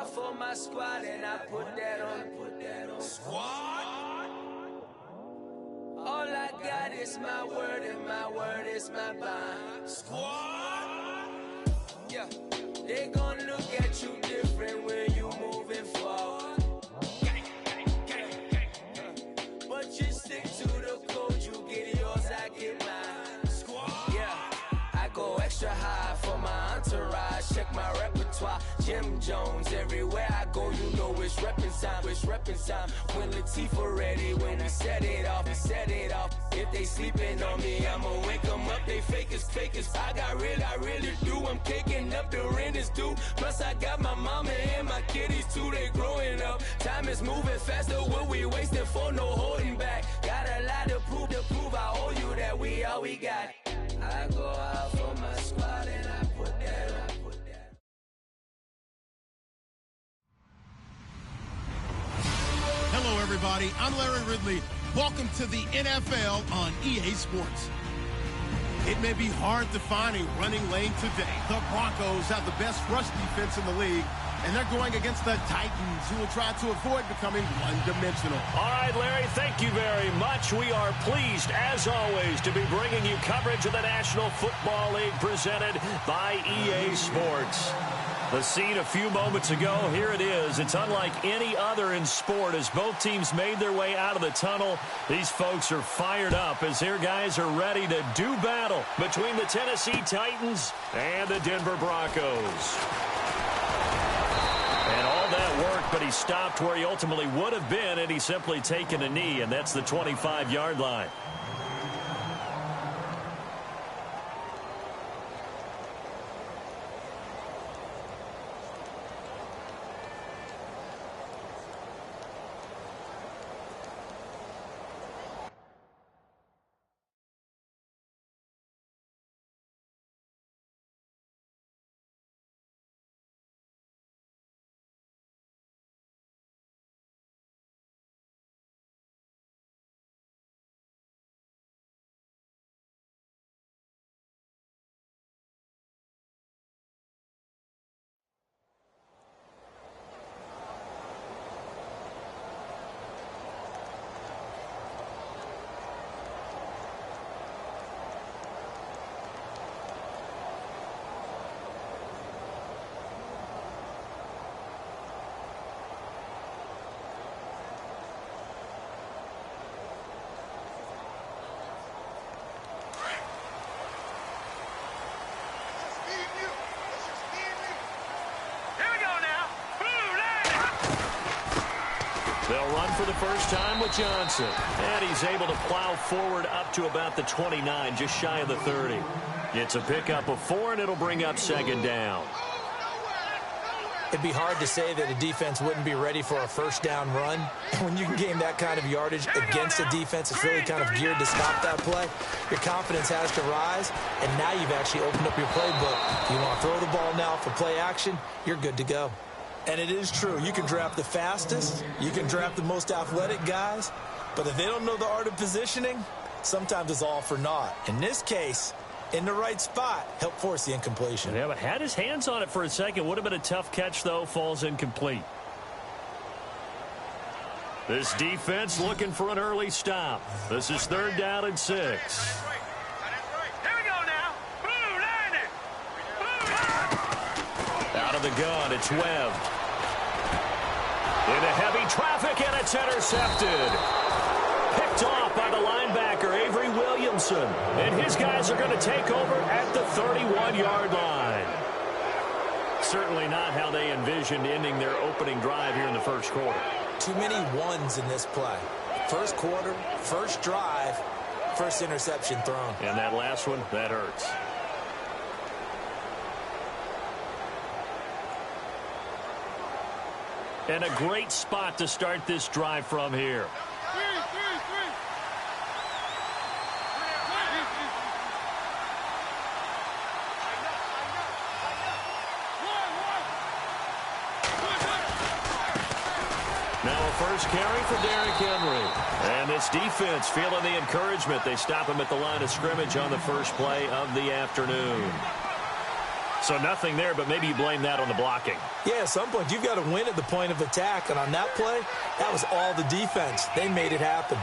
out for my squad and I put that on. Squad. All I got is my word and my word is my bond. Squad. Yeah. They gon' look at you different when you moving forward. But you stick to the code, you get yours, I get mine. Squad. Yeah. I go extra high for my entourage. Check my repertoire. Jim Jones, everywhere I go, you know it's reppin' time. It's reppin' time. When Latifah ready, when we set it off, we set it off. If they sleeping on me, I'ma wake them up. They fakers. I really do. I'm caking up, the rent is due. Plus I got my mama and my kiddies too, they growing up. Time is moving faster, what we wasting for, no holding back. Got a lot to prove, I owe you that we all we got. I go out for my squad and I put that on. Hello, everybody. I'm Larry Ridley. Welcome to the NFL on EA Sports. It may be hard to find a running lane today. The Broncos have the best rush defense in the league, and they're going against the Titans, who will try to avoid becoming one-dimensional. All right, Larry, thank you very much. We are pleased, as always, to be bringing you coverage of the National Football League presented by EA Sports. The scene a few moments ago, here it is. It's unlike any other in sport as both teams made their way out of the tunnel. These folks are fired up as their guys are ready to do battle between the Tennessee Titans and the Denver Broncos. And all that worked, but he stopped where he ultimately would have been had he simply taken a knee, and that's the 25-yard line. They'll run for the first time with Johnson. And he's able to plow forward up to about the 29, just shy of the 30. It's a pickup of 4, and it'll bring up second down. It'd be hard to say that a defense wouldn't be ready for a first down run. When you can gain that kind of yardage against a defense that's really kind of geared to stop that play, your confidence has to rise, and now you've actually opened up your playbook. If you want to throw the ball now for play action, you're good to go. And it is true. You can draft the fastest. You can draft the most athletic guys. But if they don't know the art of positioning, sometimes it's all for naught. In this case, in the right spot, help force the incompletion. Yeah, but had his hands on it for a second. Would have been a tough catch, though. Falls incomplete. This defense looking for an early stop. This is 3rd down and 6. Here we go now. Boom, line it. Boom. Out of the gun, it's Webb. Into heavy traffic, and it's intercepted. Picked off by the linebacker, Avery Williamson. And his guys are going to take over at the 31-yard line. Certainly not how they envisioned ending their opening drive here in the first quarter. Too many ones in this play. First quarter, first drive, first interception thrown. And that last one, that hurts. And a great spot to start this drive from here. Now a first carry for Derrick Henry. And this defense feeling the encouragement. They stop him at the line of scrimmage on the first play of the afternoon. So nothing there, but maybe you blame that on the blocking. Yeah, at some point, you've got to win at the point of attack. And on that play, that was all the defense. They made it happen.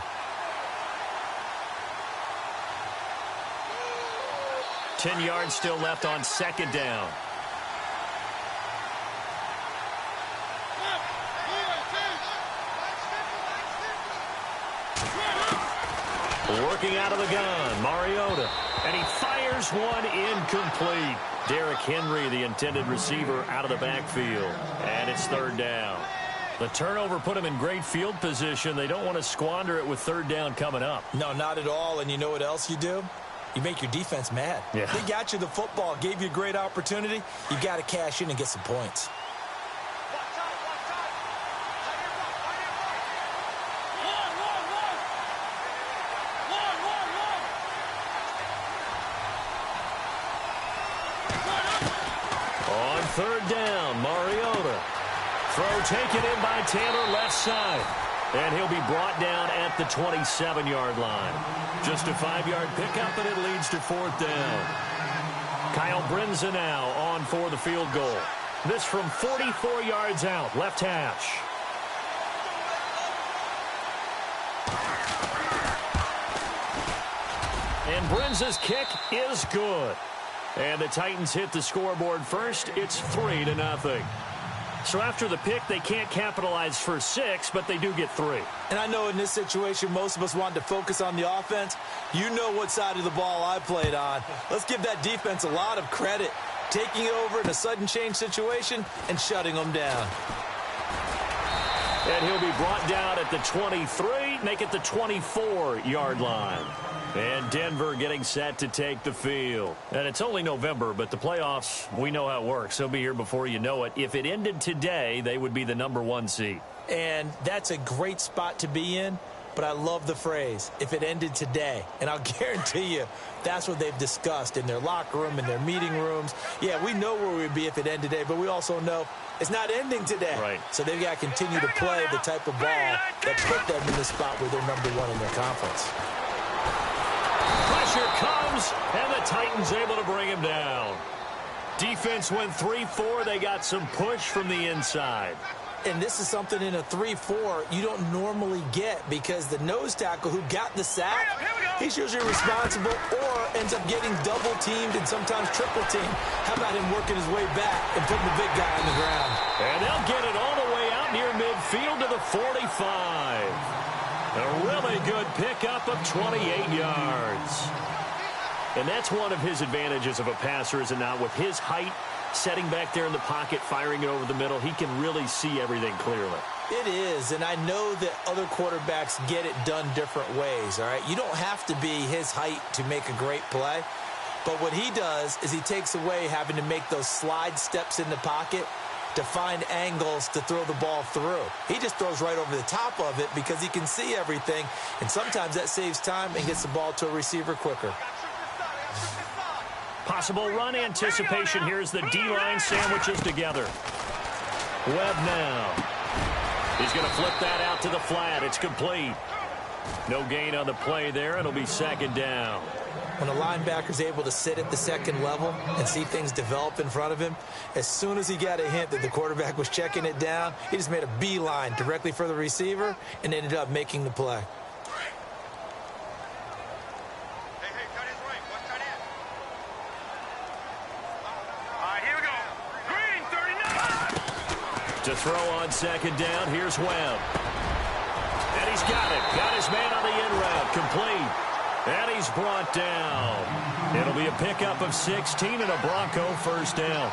Ten yards still left on second down. Working out of the gun, Mariota. And he fires one incomplete. Derrick Henry, the intended receiver, out of the backfield. And it's third down. The turnover put him in great field position. They don't want to squander it with third down coming up. No, not at all. And you know what else you do? You make your defense mad. Yeah. They got you the football, gave you a great opportunity. You got to cash in and get some points. On third down, Mariota. Throw taken in by Taylor, left side. And he'll be brought down at the 27-yard line. Just a 5-yard pickup, and it leads to fourth down. Kyle Brinza now on for the field goal. This from 44 yards out, left hash. And Brinza's kick is good. And the Titans hit the scoreboard first. It's 3-0. So after the pick, they can't capitalize for 6, but they do get 3. And I know in this situation, most of us wanted to focus on the offense. You know what side of the ball I played on. Let's give that defense a lot of credit. Taking it over in a sudden change situation and shutting them down. And he'll be brought down at the 23, make it the 24-yard line. And Denver getting set to take the field. And it's only November, but the playoffs, we know how it works. They'll be here before you know it. If it ended today, they would be the #1 seed. And that's a great spot to be in, but I love the phrase, if it ended today. And I'll guarantee you, that's what they've discussed in their locker room, in their meeting rooms. Yeah, we know where we'd be if it ended today, but we also know it's not ending today. Right. So they've got to continue to play the type of ball that put them in the spot where they're #1 in their conference. Pressure comes, and the Titans able to bring him down. Defense went 3-4. They got some push from the inside. And this is something in a 3-4 you don't normally get because the nose tackle who got the sack, he's usually responsible or ends up getting double-teamed and sometimes triple-teamed. How about him working his way back and putting the big guy on the ground? And they'll get it all the way out near midfield to the 45. A really good pickup of 28 yards. And that's one of his advantages of a passer, is it not? With his height, setting back there in the pocket, firing it over the middle, he can really see everything clearly. It is, and I know that other quarterbacks get it done different ways, all right? You don't have to be his height to make a great play. But what he does is he takes away having to make those slide steps in the pocket to find angles to throw the ball through. He just throws right over the top of it because he can see everything, and sometimes that saves time and gets the ball to a receiver quicker. Possible run anticipation. Here's the D-line sandwiches together. Webb now. He's going to flip that out to the flat. It's complete. No gain on the play there. It'll be second down. When a linebacker's able to sit at the second level and see things develop in front of him, as soon as he got a hint that the quarterback was checking it down, he just made a beeline directly for the receiver and ended up making the play. Hey, cut his right. Watch tight end. All right, here we go. Green, 39. To throw on second down, here's Webb. And he's got it. Got his man on the in route. Complete. And he's brought down. It'll be a pickup of 16 and a Bronco first down.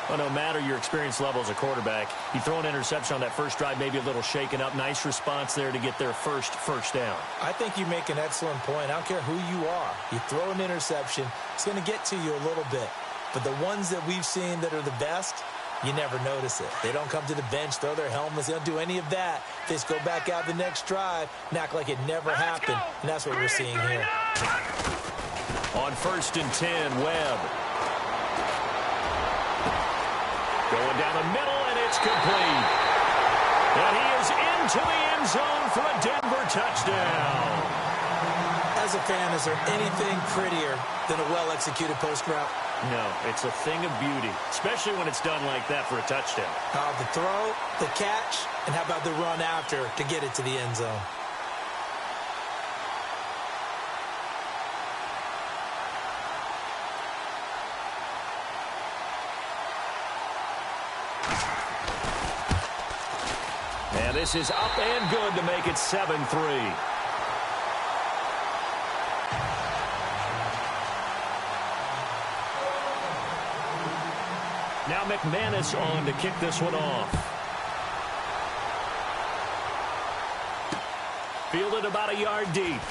Well, no matter your experience level as a quarterback, you throw an interception on that first drive, maybe a little shaken up. Nice response there to get their first down. I think you make an excellent point. I don't care who you are. You throw an interception, it's going to get to you a little bit. But the ones that we've seen that are the best, you never notice it. They don't come to the bench, throw their helmets. They don't do any of that. They just go back out the next drive and act like it never happened. And that's what we're seeing here. On 1st and 10, Webb. Going down the middle, and it's complete. And he is into the end zone for a Denver touchdown. As a fan, is there anything prettier than a well-executed post route? No, it's a thing of beauty, especially when it's done like that for a touchdown. The throw, the catch, and how about the run after to get it to the end zone? And this is up and good to make it 7-3. Now McManus on to kick this one off. Fielded about a yard deep.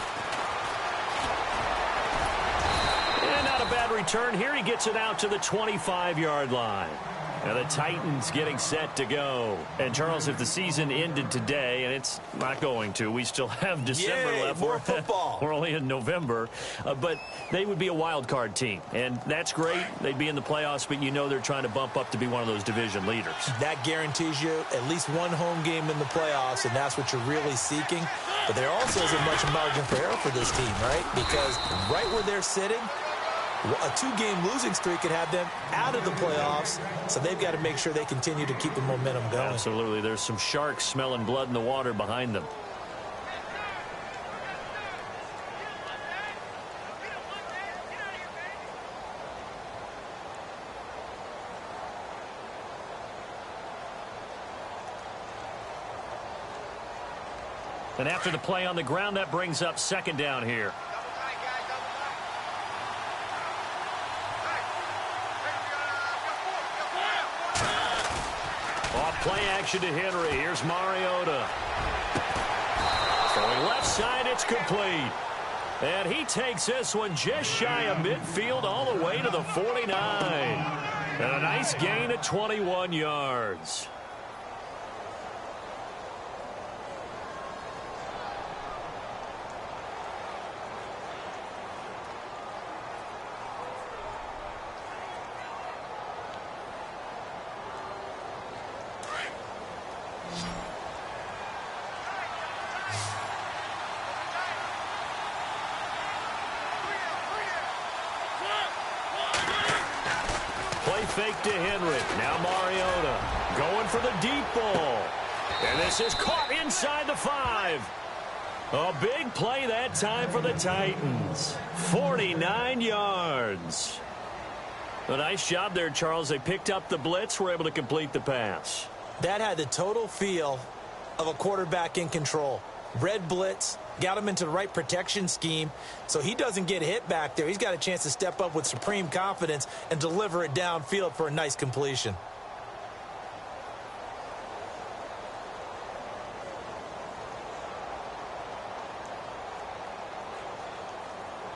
And not a bad return here. He gets it out to the 25-yard line. And the Titans getting set to go. And, Charles, if the season ended today, and it's not going to, we still have December left. More football. We're only in November. But they would be a wild card team. And that's great. They'd be in the playoffs, but you know they're trying to bump up to be one of those division leaders. That guarantees you at least one home game in the playoffs, and that's what you're really seeking. But there also isn't much margin for error for this team, right? Because right where they're sitting, a two-game losing streak could have them out of the playoffs, so they've got to make sure they continue to keep the momentum going. Absolutely. There's some sharks smelling blood in the water behind them. And after the play on the ground, that brings up second down here. Play action to Henry. Here's Mariota. Throwing left side, it's complete. And he takes this one just shy of midfield all the way to the 49. And a nice gain of 21 yards. Fake to Henry. Now Mariota going for the deep ball. And this is caught inside the 5. A big play that time for the Titans. 49 yards. A nice job there, Charles. They picked up the blitz, were able to complete the pass. That had the total feel of a quarterback in control. Red blitz, got him into the right protection scheme, so he doesn't get hit back there. He's got a chance to step up with supreme confidence and deliver it downfield for a nice completion.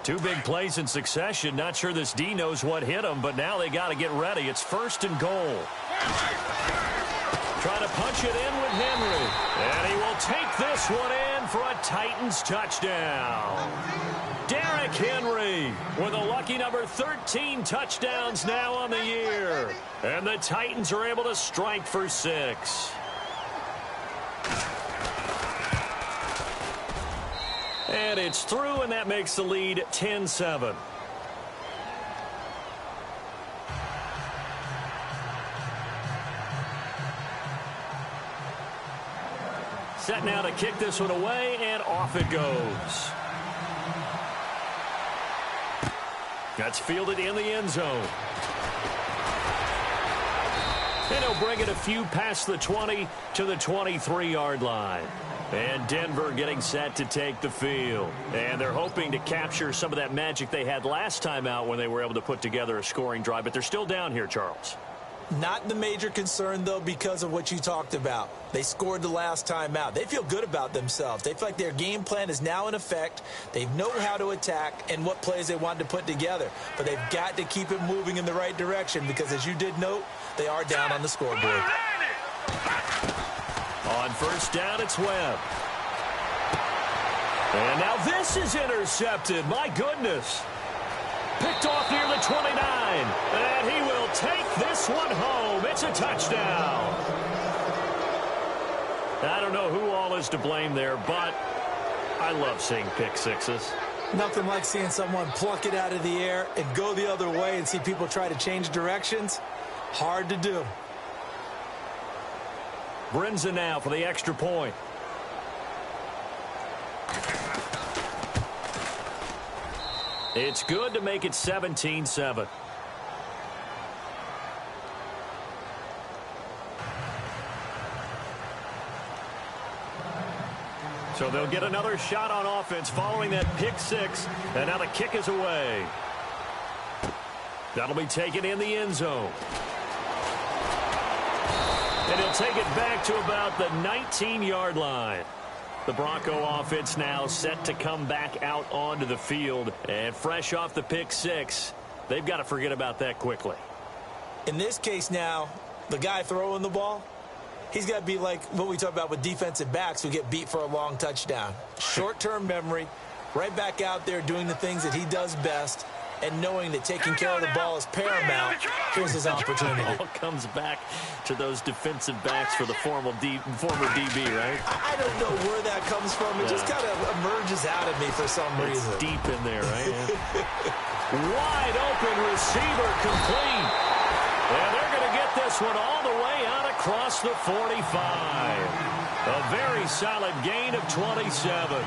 Two big plays in succession. Not sure this D knows what hit him, but now they got to get ready. It's 1st and goal. Trying to punch it in with Henry. And he will take this one in for a Titans touchdown. Derrick Henry with a lucky number 13 touchdowns now on the year. And the Titans are able to strike for 6. And it's through, and that makes the lead 10-7. Set now to kick this one away, and off it goes. That's fielded in the end zone. And he'll bring it a few past the 20 to the 23-yard line. And Denver getting set to take the field. And they're hoping to capture some of that magic they had last time out when they were able to put together a scoring drive. But they're still down here, Charles. Not the major concern, though, because of what you talked about. They scored the last time out. They feel good about themselves. They feel like their game plan is now in effect. They know how to attack and what plays they want to put together. But they've got to keep it moving in the right direction because, as you did note, they are down on the scoreboard. On first down, it's Webb. And now this is intercepted. My goodness. Picked off near the 29. And he will take this one home. It's a touchdown. I don't know who all is to blame there, but I love seeing pick sixes. Nothing like seeing someone pluck it out of the air and go the other way and see people try to change directions. Hard to do. Brinza now for the extra point. It's good to make it 17-7. So they'll get another shot on offense following that pick six. And now the kick is away. That'll be taken in the end zone. And he'll take it back to about the 19-yard line. The Bronco offense now set to come back out onto the field. And fresh off the pick six, they've got to forget about that quickly. In this case now, the guy throwing the ball, he's got to be like what we talk about with defensive backs who get beat for a long touchdown. Short-term memory, right back out there doing the things that he does best, and knowing that taking care of the ball is paramount. Here's his opportunity. It all comes back to those defensive backs for the former DB, right? I don't know where that comes from. It just kind of emerges out of me for some reason. It's deep in there, right? Yeah. Wide open receiver complete. And they're going to get this one all the way out across the 45. A very solid gain of 27.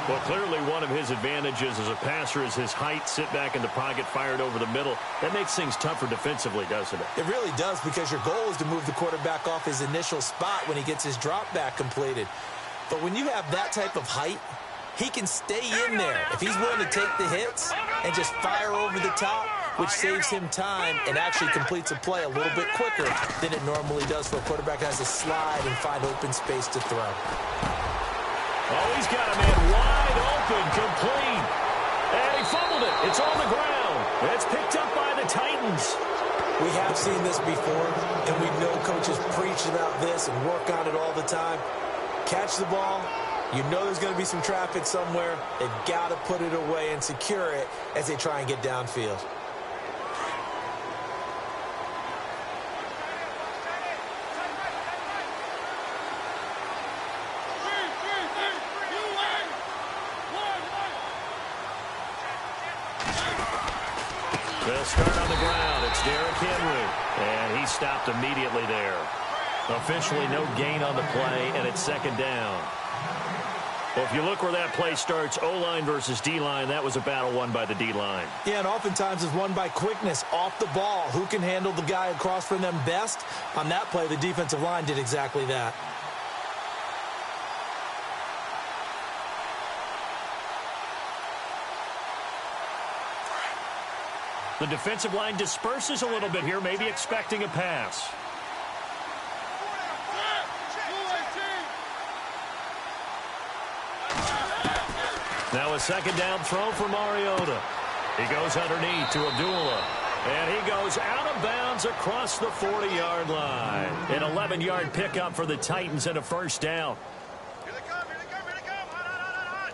Well, clearly one of his advantages as a passer is his height. Sit back in the pocket, fired over the middle. That makes things tougher defensively, doesn't it? It really does, because your goal is to move the quarterback off his initial spot when he gets his drop back completed. But when you have that type of height, he can stay in there if he's willing to take the hits and just fire over the top, which saves him time and actually completes a play a little bit quicker than it normally does for a quarterback that has to slide and find open space to throw. Oh, he's got a man wide open, complete. And he fumbled it. It's on the ground. It's picked up by the Titans. We have seen this before, and we know coaches preach about this and work on it all the time. Catch the ball. You know there's going to be some traffic somewhere. They've got to put it away and secure it as they try and get downfield. They'll start on the ground. It's Derrick Henry. And he stopped immediately there. Officially no gain on the play, and it's second down. Well, if you look where that play starts, O-line versus D-line, that was a battle won by the D-line. Yeah, and oftentimes it's won by quickness off the ball. Who can handle the guy across from them best? On that play, the defensive line did exactly that. The defensive line disperses a little bit here, maybe expecting a pass. Now a second down throw for Mariota. He goes underneath to Abdullah. And he goes out of bounds across the 40-yard line. An 11-yard pickup for the Titans and a first down. Here they come, here they come, here they come. Hot, hot, hot, hot.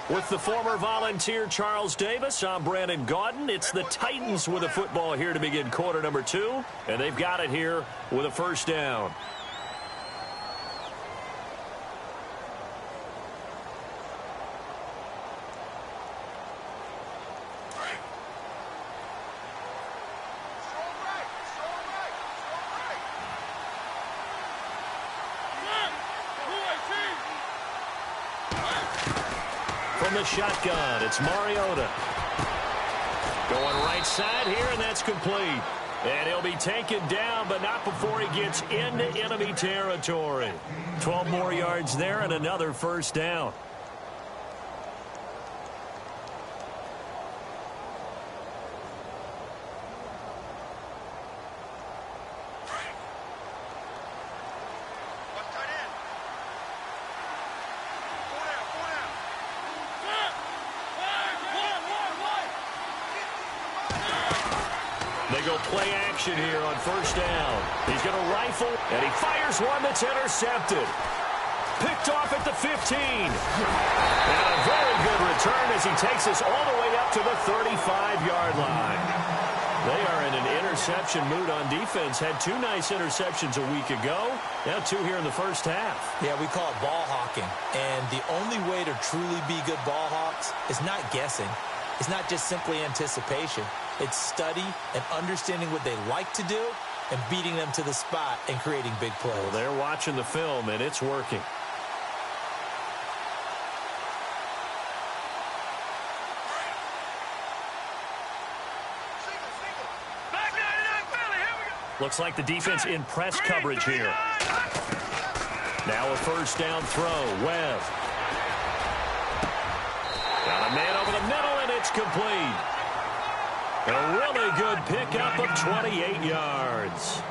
With the former Volunteer Charles Davis, I'm Brandon Gaudin. It's the Titans with a football here to begin quarter number 2, and they've got it here with a first down. From the shotgun, it's Mariota. Going right side here, and that's complete. And he'll be taken down, but not before he gets into enemy territory. 12 more yards there and another first down. go play action here on first down. He's going to rifle, and he fires one that's intercepted. Picked off at the 15. And a very good return as he takes us all the way up to the 35-yard line. They are in an interception mood on defense. Had 2 nice interceptions a week ago. Now 2 here in the first half. Yeah, we call it ball hawking. And the only way to truly be good ball hawks is not guessing. It's not just simply anticipation. It's study and understanding what they like to do and beating them to the spot and creating big plays. Well, they're watching the film, and it's working. Looks like the defense in press coverage here. Now a first down throw. Webb. Got a man over the middle, and it's complete. A really good pickup of 28 yards.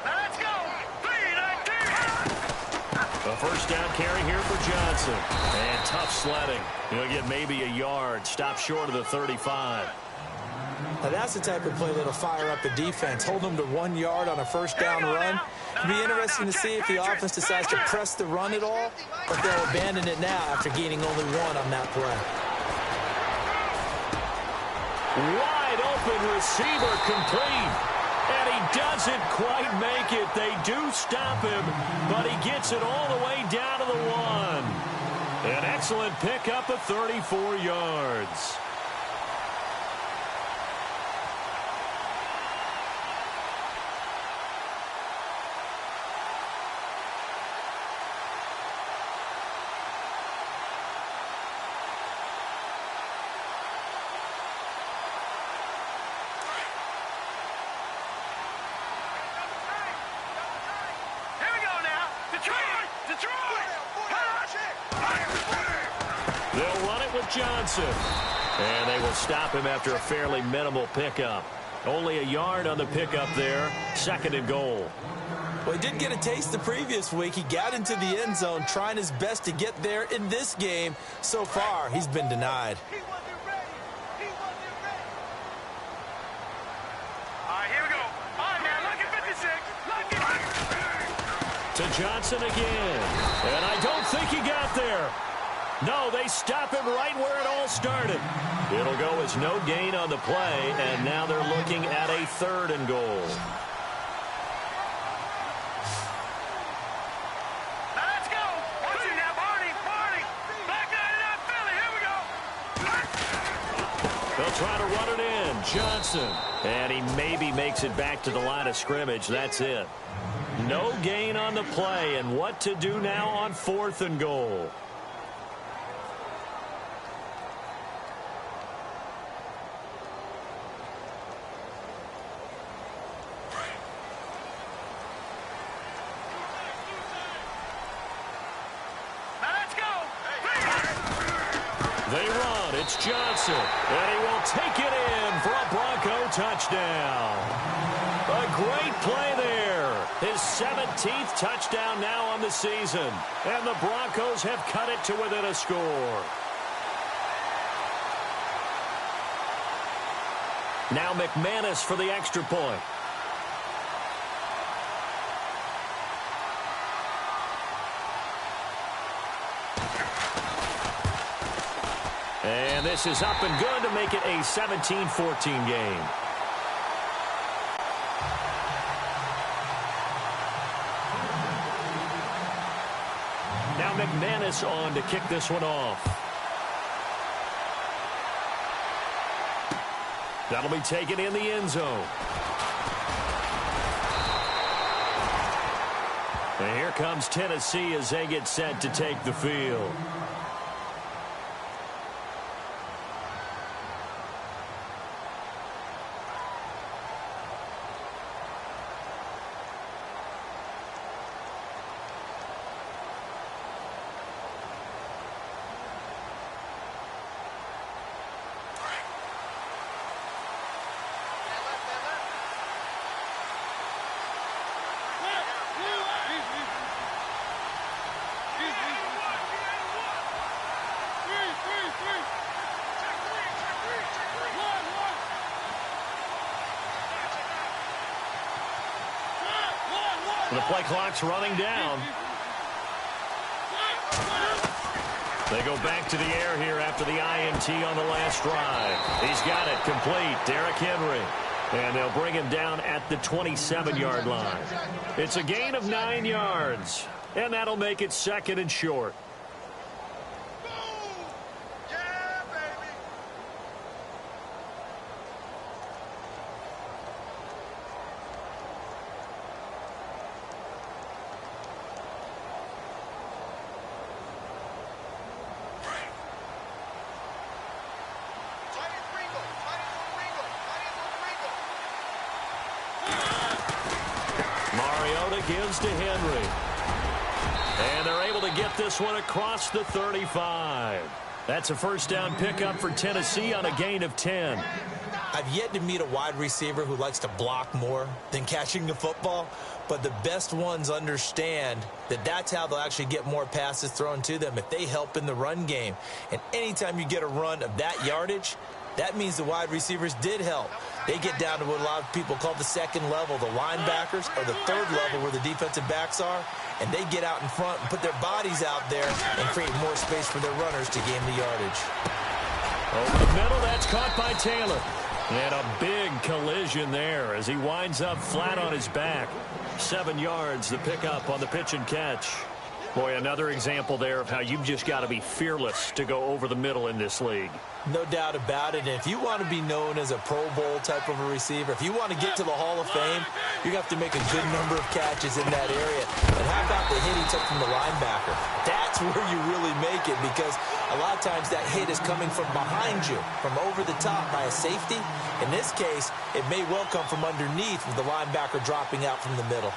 Let's go. A first down carry here for Johnson. And tough sledding. He'll get maybe a yard. Stop short of the 35. Now that's the type of play that'll fire up the defense. Hold them to 1 yard on a first down run. It'll be interesting to see if the offense decides to press the run at all, or if they'll abandon it now after gaining only 1 on that play. Wide open receiver complete. And he doesn't quite make it. They do stop him, but he gets it all the way down to the 1. An excellent pickup of 34 yards. They'll run it with Johnson. And they will stop him after a fairly minimal pickup. Only a yard on the pickup there. 2nd and goal. Well, he did get a taste the previous week. He got into the end zone trying his best to get there in this game. So far, he's been denied. He wasn't ready. He wasn't ready. All right, here we go. All right, man, look at 56. Look at To Johnson again. And I don't think he got there. No, they stop him right where it all started. It'll go as no gain on the play, and now they're looking at a 3rd and goal. Let's go. Watch it now, Barney. Barney. Back 99 Philly. Here we go. They'll try to run it in. Johnson. And he maybe makes it back to the line of scrimmage. That's it. No gain on the play, and what to do now on 4th and goal. They run. It's Johnson. And he will take it in for a Bronco touchdown. A great play there. His 17th touchdown now on the season. And the Broncos have cut it to within a score. Now McManus for the extra point. And this is up and good to make it a 17-14 game. Now McManus on to kick this one off. That'll be taken in the end zone. And here comes Tennessee as they get set to take the field. The play clock's running down. They go back to the air here after the INT on the last drive. He's got it complete. Derrick Henry. And they'll bring him down at the 27-yard line. It's a gain of 9 yards. And that'll make it 2nd and short. Gives to Henry. And they're able to get this one across the 35. That's a first down pickup for Tennessee on a gain of 10. I've yet to meet a wide receiver who likes to block more than catching the football, but the best ones understand that that's how they'll actually get more passes thrown to them if they help in the run game. And anytime you get a run of that yardage, that means the wide receivers did help. They get down to what a lot of people call the second level, the linebackers, or the third level where the defensive backs are, and they get out in front and put their bodies out there and create more space for their runners to gain the yardage. Over the middle, that's caught by Taylor. And a big collision there as he winds up flat on his back. 7 yards, the pickup on the pitch and catch. Boy, another example there of how you've just got to be fearless to go over the middle in this league. No doubt about it. And if you want to be known as a Pro Bowl type of a receiver, if you want to get to the Hall of Fame, you have to make a good number of catches in that area. And how about the hit he took from the linebacker? That's where you really make it, because a lot of times that hit is coming from behind you, from over the top by a safety. In this case, it may well come from underneath with the linebacker dropping out from the middle.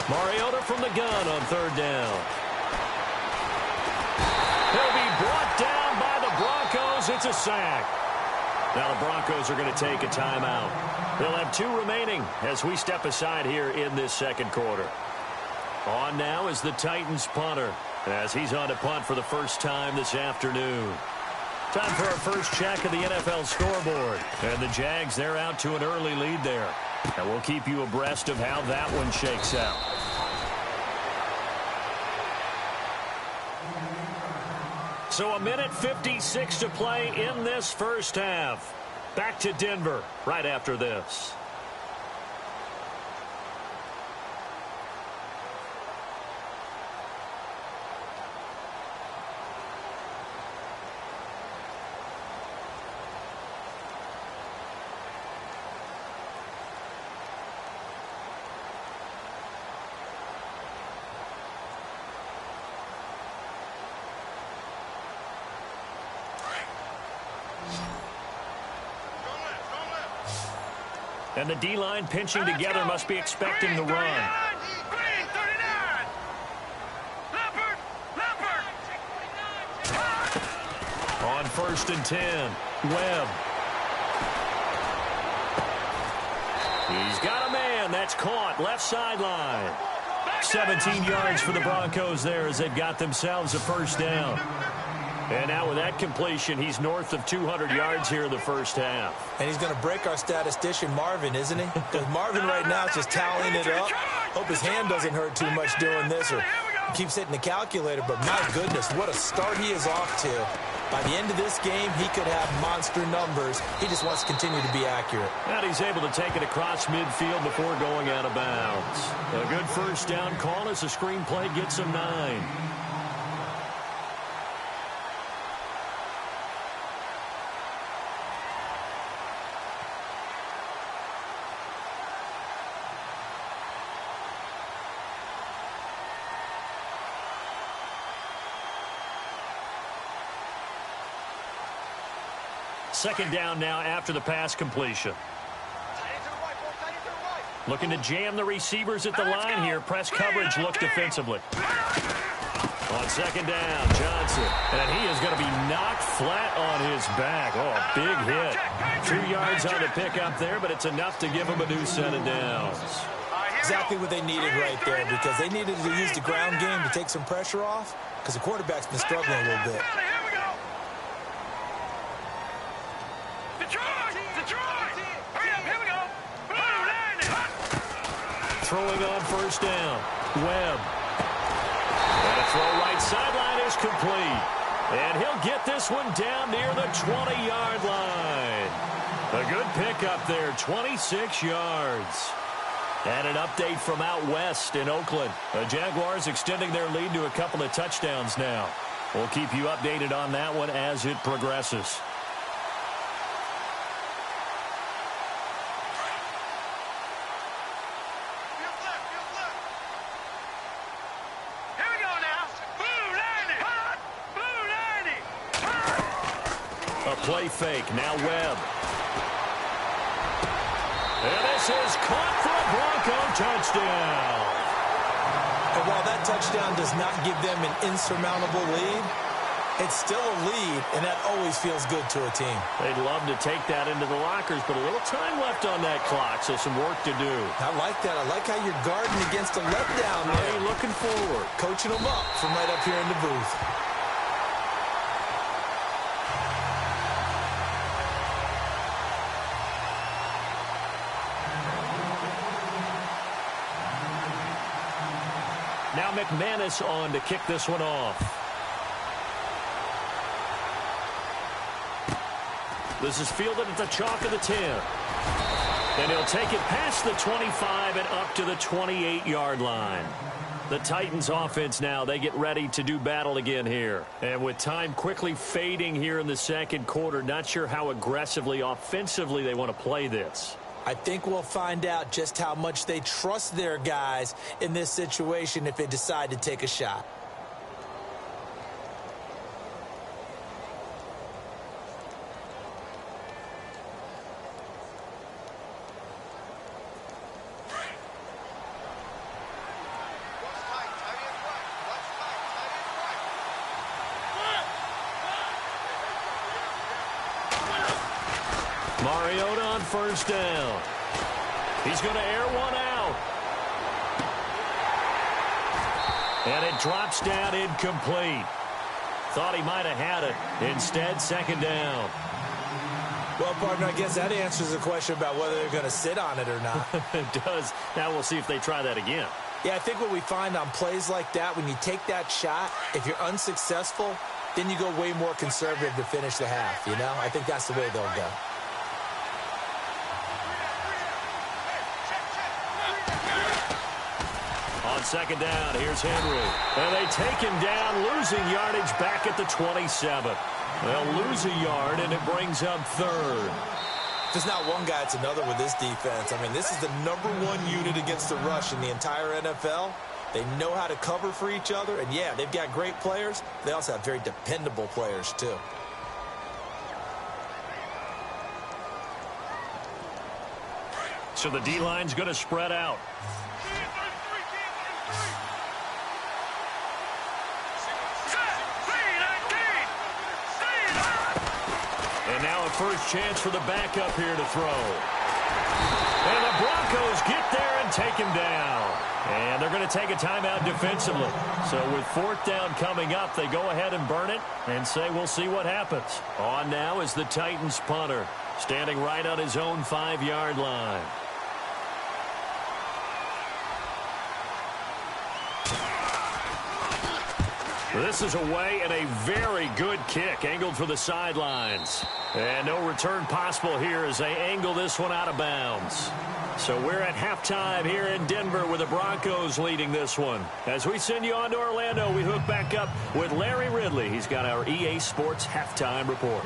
Mariota from the gun on 3rd down. He'll be brought down by the Broncos. It's a sack. Now the Broncos are going to take a timeout. They'll have 2 remaining as we step aside here in this 2nd quarter. On now is the Titans punter as he's on to punt for the first time this afternoon. Time for our first check of the NFL scoreboard. And the Jags, they're out to an early lead there. And we'll keep you abreast of how that one shakes out. So 1:56 to play in this first half. Back to Denver right after this. And the D-line pinching together must be expecting the run. Green, 39. Leopard. On 1st and 10, Webb. He's got a man. That's caught. Left sideline. 17 yards for the Broncos there as they've got themselves a first down. And now with that completion, he's north of 200 yards here in the first half. And he's going to break our statistician, Marvin, isn't he? Because Marvin right now is just tallying it up. Hope his hand doesn't hurt too much doing this, or he keeps hitting the calculator. But my goodness, what a start he is off to. By the end of this game, he could have monster numbers. He just wants to continue to be accurate. And he's able to take it across midfield before going out of bounds. A good first down call as the screenplay gets him 9. Second down now after the pass completion. Looking to jam the receivers at the line here. Press coverage look defensively. On second down, Johnson. And he is going to be knocked flat on his back. Oh, a big hit. 2 yards on the pickup there, but it's enough to give him a new set of downs. Exactly what they needed right there, because they needed to use the ground game to take some pressure off, because the quarterback's been struggling a little bit. Throwing on first down, Webb. And a throw right sideline is complete. And he'll get this one down near the 20-yard line. A good pickup there, 26 yards. And an update from out west in Oakland. The Jaguars extending their lead to a couple of touchdowns now. We'll keep you updated on that one as it progresses. Play fake, now Webb. And this is caught for a Bronco touchdown. And while that touchdown does not give them an insurmountable lead, it's still a lead, and that always feels good to a team. They'd love to take that into the lockers, but a little time left on that clock, so some work to do. I like that. I like how you're guarding against a letdown there. Hey, looking forward. Coaching them up from right up here in the booth. Now McManus on to kick this one off. This is fielded at the chalk of the 10. And he'll take it past the 25 and up to the 28-yard line. The Titans offense now, they get ready to do battle again here. And with time quickly fading here in the second quarter, not sure how aggressively, offensively they want to play this. I think we'll find out just how much they trust their guys in this situation if they decide to take a shot. Mariota on first down. He's going to air one out. And it drops down incomplete. Thought he might have had it. Instead, second down. Well, partner, I guess that answers the question about whether they're going to sit on it or not. It does. Now we'll see if they try that again. Yeah, I think what we find on plays like that, when you take that shot, if you're unsuccessful, then you go way more conservative to finish the half, you know? I think that's the way they'll go. On second down, here's Henry. And they take him down, losing yardage back at the 27. They'll lose a yard, and it brings up third. If it's not one guy, it's another with this defense. I mean, this is the #1 unit against the rush in the entire NFL. They know how to cover for each other, and yeah, they've got great players. They also have very dependable players, too. So the D-line's going to spread out. And now a first chance for the backup here to throw. And the Broncos get there and take him down. And they're going to take a timeout defensively. So with fourth down coming up, they go ahead and burn it and say we'll see what happens. On now is the Titans punter, standing right on his own 5-yard line. This is away and a very good kick, angled for the sidelines. And no return possible here as they angle this one out of bounds. So we're at halftime here in Denver with the Broncos leading this one. As we send you on to Orlando, we hook back up with Larry Ridley. He's got our EA Sports halftime report.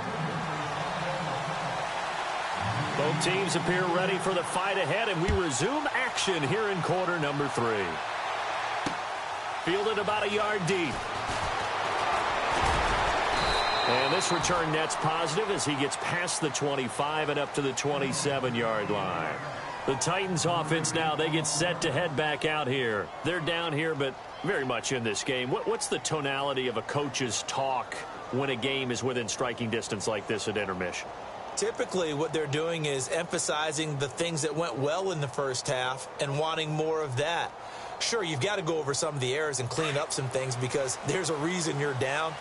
Both teams appear ready for the fight ahead, and we resume action here in quarter number 3. Fielded about a yard deep. And this return net's positive as he gets past the 25 and up to the 27-yard line. The Titans offense now, they get set to head back out here. They're down here, but very much in this game. What's the tonality of a coach's talk when a game is within striking distance like this at intermission? Typically, what they're doing is emphasizing the things that went well in the first half and wanting more of that. Sure, you've got to go over some of the errors and clean up some things because there's a reason you're down.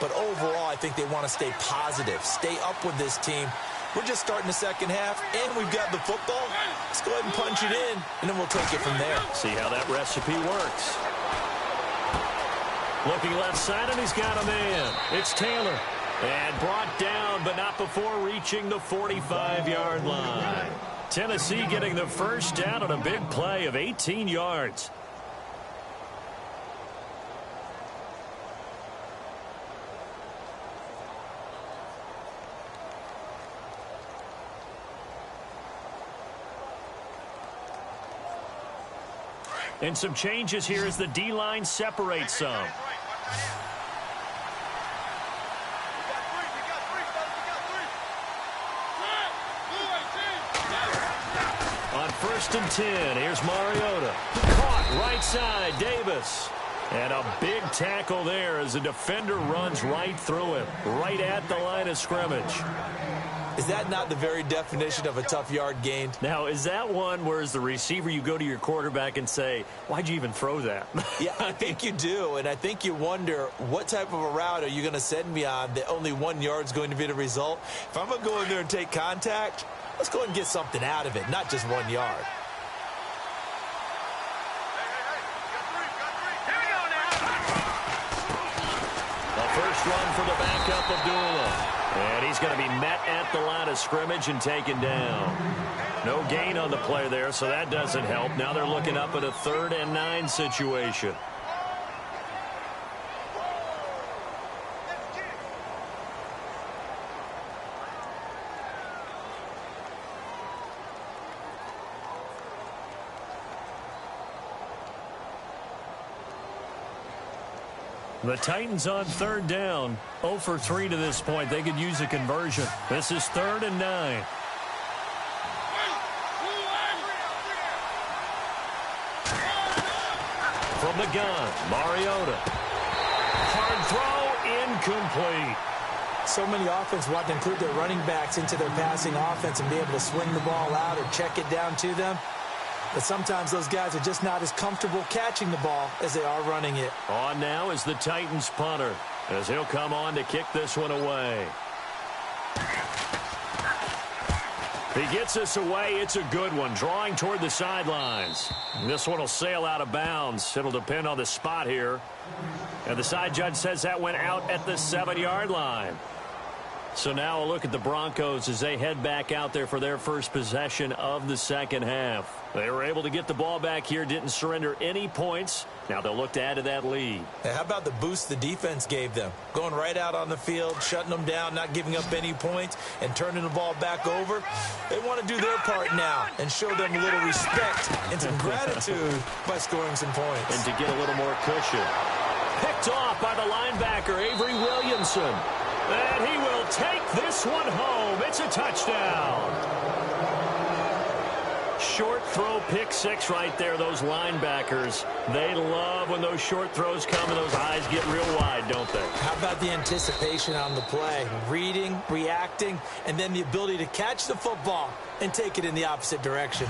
But overall, I think they want to stay positive, stay up with this team. We're just starting the second half, and we've got the football. Let's go ahead and punch it in, and then we'll take it from there. See how that recipe works. Looking left side, and he's got a man. It's Taylor. And brought down, but not before reaching the 45-yard line. Tennessee getting the first down on a big play of 18 yards. And some changes here as the D-line separates some. On 1st and 10, here's Mariota. Caught right side, Davis. And a big tackle there as the defender runs right through him, right at the line of scrimmage. Is that not the very definition of a tough yard gained? Now, is that one where as the receiver you go to your quarterback and say, why'd you even throw that? Yeah, I think you do, and I think you wonder what type of a route are you going to send me on that only 1 yard's going to be the result? If I'm going to go in there and take contact, let's go ahead and get something out of it, not just 1 yard. The first run for the backup of Abdullah. And he's going to be met at the line of scrimmage and taken down. No gain on the play there, so that doesn't help. Now they're looking up at a 3rd and 9 situation. The Titans on 3rd down. 0 for 3 to this point. They could use a conversion. This is 3rd and 9. From the gun, Mariota. Hard throw, incomplete. So many offenses want to include their running backs into their passing offense and be able to swing the ball out or check it down to them. But sometimes those guys are just not as comfortable catching the ball as they are running it. On now is the Titans punter as he'll come on to kick this one away. He gets us away. It's a good one. Drawing toward the sidelines. This one will sail out of bounds. It'll depend on the spot here. And the side judge says that went out at the 7-yard line. So now a look at the Broncos as they head back out there for their first possession of the second half. They were able to get the ball back here, didn't surrender any points. Now they'll look to add to that lead. Hey, how about the boost the defense gave them? Going right out on the field, shutting them down, not giving up any points, and turning the ball back over. They want to do their part now and show them a little respect and some gratitude by scoring some points. And to get a little more cushion. Picked off by the linebacker, Avery Williamson. And he will take this one home. It's a touchdown. Short throw, pick six right there. Those linebackers, they love when those short throws come and those eyes get real wide, don't they? How about the anticipation on the play? Reading, reacting, and then the ability to catch the football and take it in the opposite direction.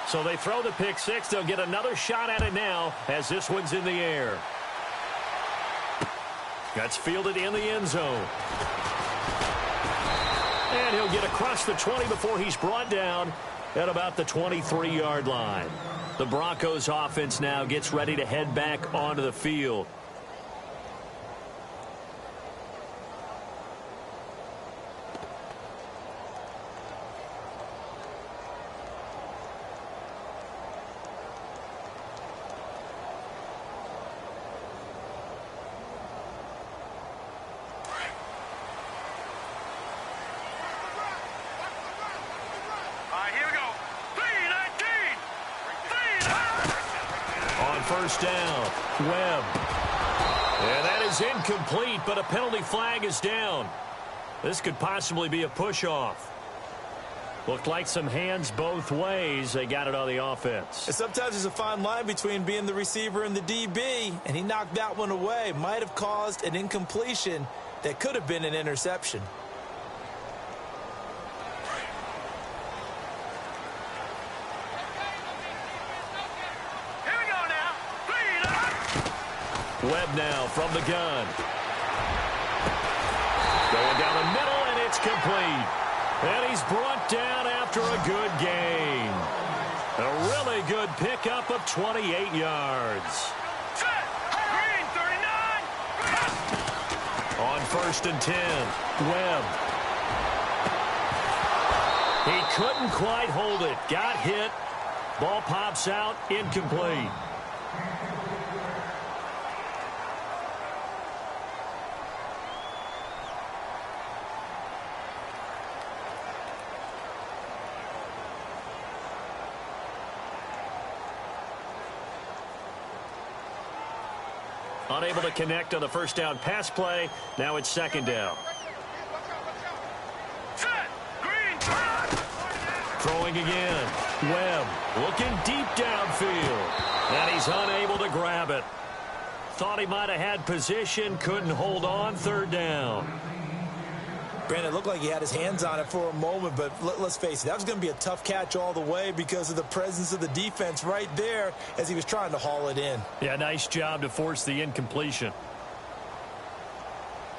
So they throw the pick six. They'll get another shot at it now as this one's in the air. That's fielded in the end zone. And he'll get across the 20 before he's brought down at about the 23-yard line. The Broncos offense now gets ready to head back onto the field. First down, Webb. And that is incomplete, but a penalty flag is down. This could possibly be a push-off. Looked like some hands both ways. They got it on the offense. And sometimes there's a fine line between being the receiver and the DB, and he knocked that one away. Might have caused an incompletion that could have been an interception. Here we go now. Webb now from the gun. Going down the middle, and it's complete. And he's brought down after a good gain. A really good pickup of 28 yards. Set. Green 39. On 1st and 10, Webb. He couldn't quite hold it. Got hit. Ball pops out, incomplete. Unable to connect on the first down pass play. Now it's 2nd down. Set. Green. Throwing again. Webb looking deep downfield. And he's unable to grab it. Thought he might have had position. Couldn't hold on. 3rd down. Brandon, it looked like he had his hands on it for a moment, but let's face it, that was going to be a tough catch all the way because of the presence of the defense right there as he was trying to haul it in. Yeah, nice job to force the incompletion.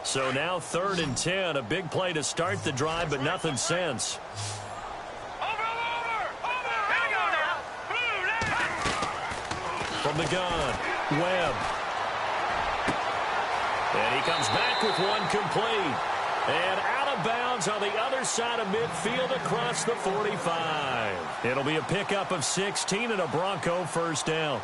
So now 3rd and 10, a big play to start the drive, but nothing since. Over. Here we go now. Blue left. From the gun, Webb. And he comes back with one complete. And out of bounds on the other side of midfield across the 45. It'll be a pickup of 16 and a Bronco 1st down.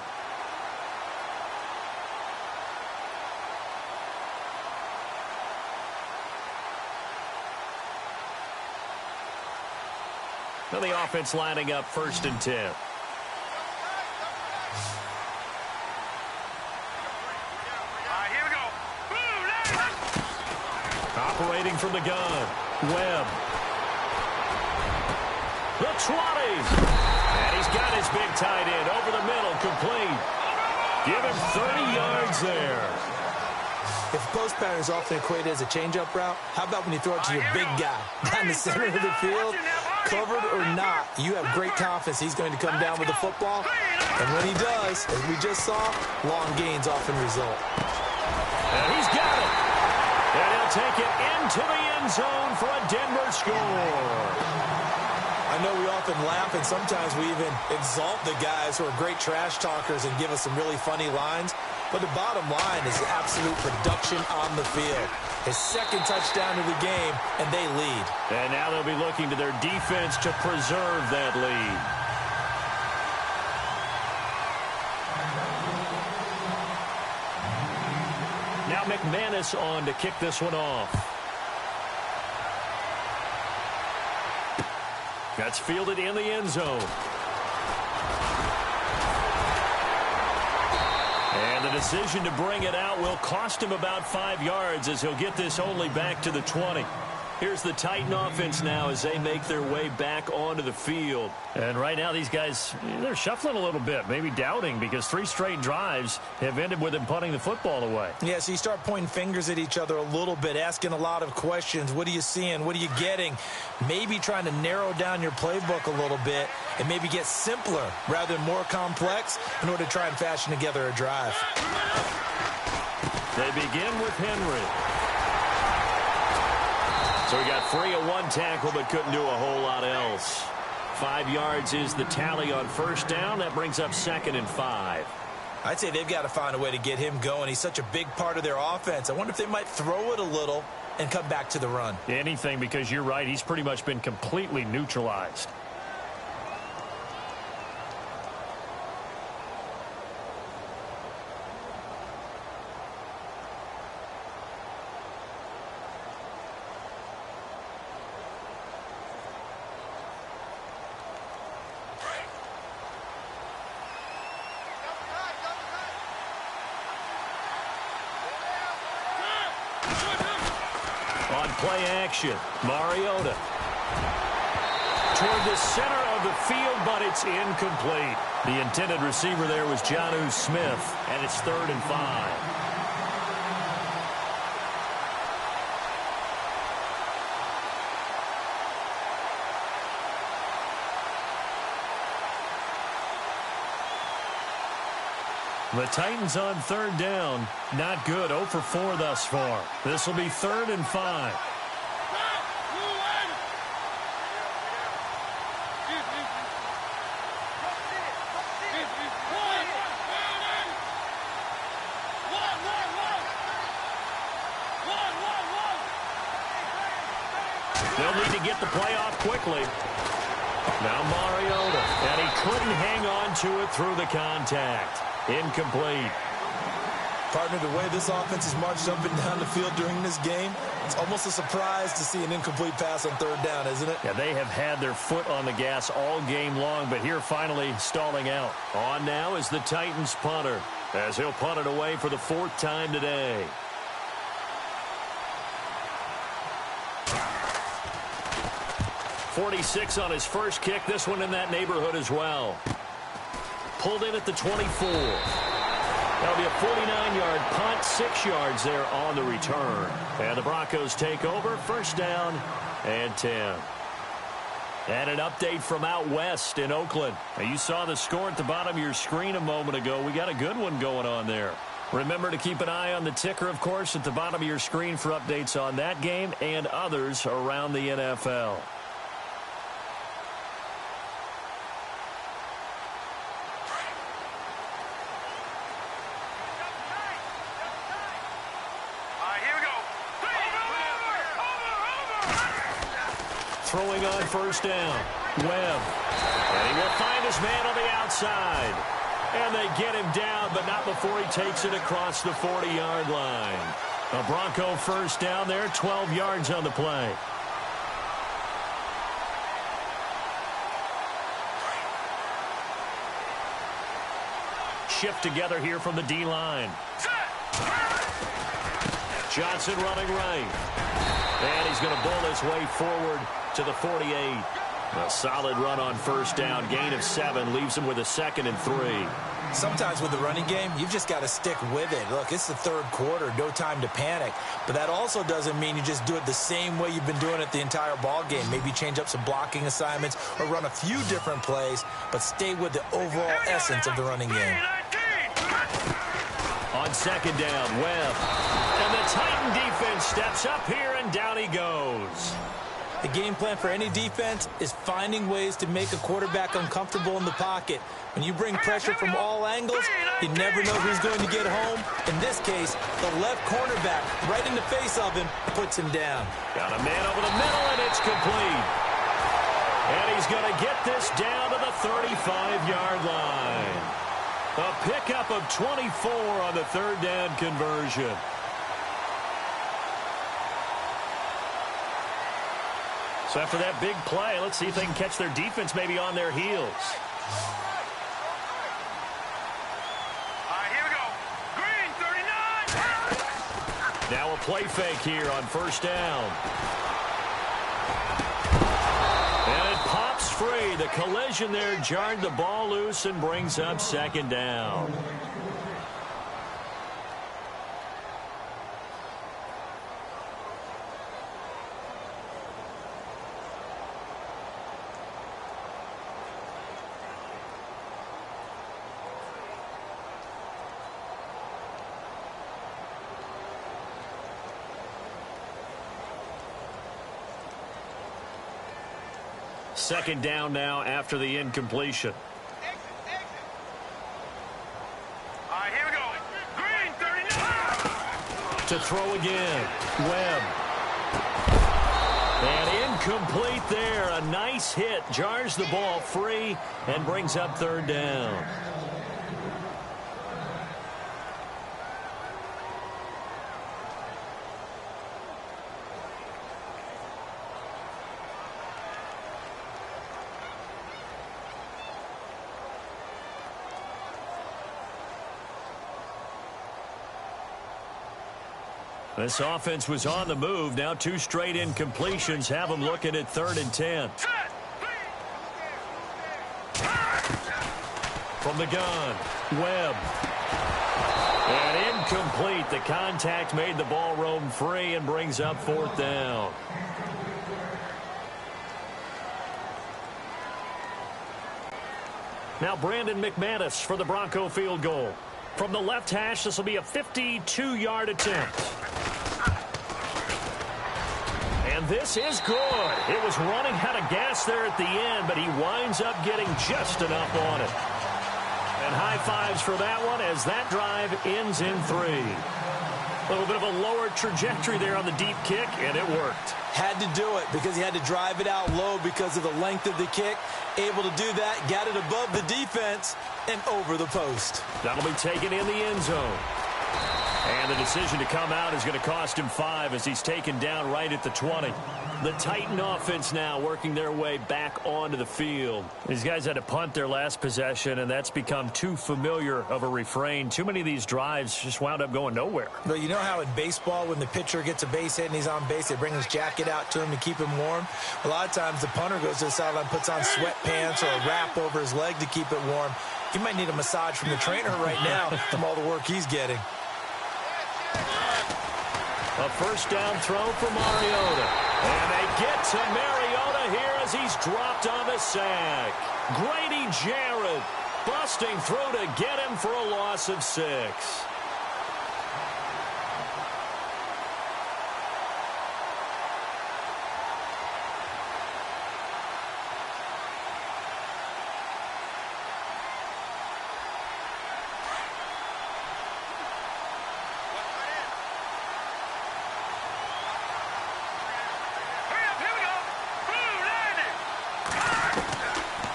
Now the offense lining up 1st and 10. Here we go. Blue left. Operating from the gun, Webb. The 20. And he's got his big tight end over the middle, complete. Give him 30 yards there. If post pattern is often equated as a change-up route, how about when you throw it to your big guy down the center of the field? Covered or not, you have great confidence he's going to come down with the football. And when he does, as we just saw, long gains often result. And he's got it. And he'll take it into the end zone for a Denver score. I know we often laugh, and sometimes we even exalt the guys who are great trash talkers and give us some really funny lines. But the bottom line is absolute production on the field. His 2nd touchdown of the game, and they lead. And now they'll be looking to their defense to preserve that lead. Now McManus on to kick this one off. That's fielded in the end zone. And the decision to bring it out will cost him about 5 yards as he'll get this only back to the 20. Here's the Titan offense now as they make their way back onto the field. And right now these guys, they're shuffling a little bit, maybe doubting, because 3 straight drives have ended with them punting the football away. Yeah, so you start pointing fingers at each other a little bit, asking a lot of questions. What are you seeing? What are you getting? Maybe trying to narrow down your playbook a little bit and maybe get simpler rather than more complex in order to try and fashion together a drive. They begin with Henry. So he got free of 1 tackle but couldn't do a whole lot else. 5 yards is the tally on 1st down. That brings up 2nd and 5. I'd say they've got to find a way to get him going. He's such a big part of their offense. I wonder if they might throw it a little and come back to the run. Anything, because you're right, he's pretty much been completely neutralized. On play action. Mariota toward the center of the field, but it's incomplete. The intended receiver there was Jonnu Smith, and it's 3rd and 5. The Titans on 3rd down. Not good. 0 for 4 thus far. This will be 3rd and 5. They'll need to get the play off quickly. Now Mariota, and he couldn't hang on to it through the contact. Incomplete. Partner, the way this offense has marched up and down the field during this game, it's almost a surprise to see an incomplete pass on 3rd down, isn't it? Yeah, they have had their foot on the gas all game long, but here finally stalling out. On now is the Titans punter, as he'll punt it away for the 4th time today. .46 on his first kick. This one in that neighborhood as well. Pulled in at the 24. That'll be a 49-yard punt, 6 yards there on the return. And the Broncos take over, 1st down and 10. And an update from out west in Oakland. Now, you saw the score at the bottom of your screen a moment ago. We got a good one going on there. Remember to keep an eye on the ticker, of course, at the bottom of your screen for updates on that game and others around the NFL. Throwing on 1st down. Webb. And he will find his man on the outside. And they get him down, but not before he takes it across the 40-yard line. A Bronco 1st down there, 12 yards on the play. Shift together here from the D-line. Johnson running right. And he's going to bull his way forward to the 48. A solid run on 1st down. Gain of 7 leaves him with a 2nd and 3. Sometimes with the running game, you've just got to stick with it. Look, it's the 3rd quarter, no time to panic. But that also doesn't mean you just do it the same way you've been doing it the entire ball game. Maybe change up some blocking assignments or run a few different plays, but stay with the overall essence of the running game. On 2nd down, Webb. And the Titan defense steps up here, and down he goes. The game plan for any defense is finding ways to make a quarterback uncomfortable in the pocket. When you bring pressure from all angles, you never know who's going to get home. In this case, the left cornerback, right in the face of him, puts him down. Got a man over the middle, and it's complete. And he's going to get this down to the 35-yard line. A pickup of 24 on the 3rd down conversion. So after that big play, let's see if they can catch their defense maybe on their heels. Here we go. Green, 39. Now a play fake here on 1st down. And it pops free. The collision there jarred the ball loose and brings up 2nd down. Second down now after the incompletion. Here we go. Green, 39. To throw again. Webb. And incomplete there. A nice hit. Jars the ball free and brings up 3rd down. This offense was on the move. Now 2 straight incompletions have them looking at 3rd and 10. From the gun, Webb. And incomplete. The contact made the ball roam free and brings up 4th down. Now Brandon McManus for the Bronco field goal. From the left hash, this will be a 52-yard attempt. And this is good. It was running out of gas there at the end, but he winds up getting just enough on it. And high fives for that one as that drive ends in 3. A little bit of a lower trajectory there on the deep kick, and it worked. Had to do it because he had to drive it out low because of the length of the kick. Able to do that, got it above the defense and over the post. That'll be taken in the end zone. And the decision to come out is going to cost him 5 as he's taken down right at the 20. The Titan offense now working their way back onto the field. These guys had to punt their last possession, and that's become too familiar of a refrain. Too many of these drives just wound up going nowhere. But you know how in baseball, when the pitcher gets a base hit and he's on base, they bring his jacket out to him to keep him warm? A lot of times the punter goes to the sideline, puts on sweatpants or a wrap over his leg to keep it warm. He might need a massage from the trainer right now from all the work he's getting. A first down throw for Mariota. And they get to Mariota here as he's dropped on the sack. Grady Jarrett busting through to get him for a loss of 6.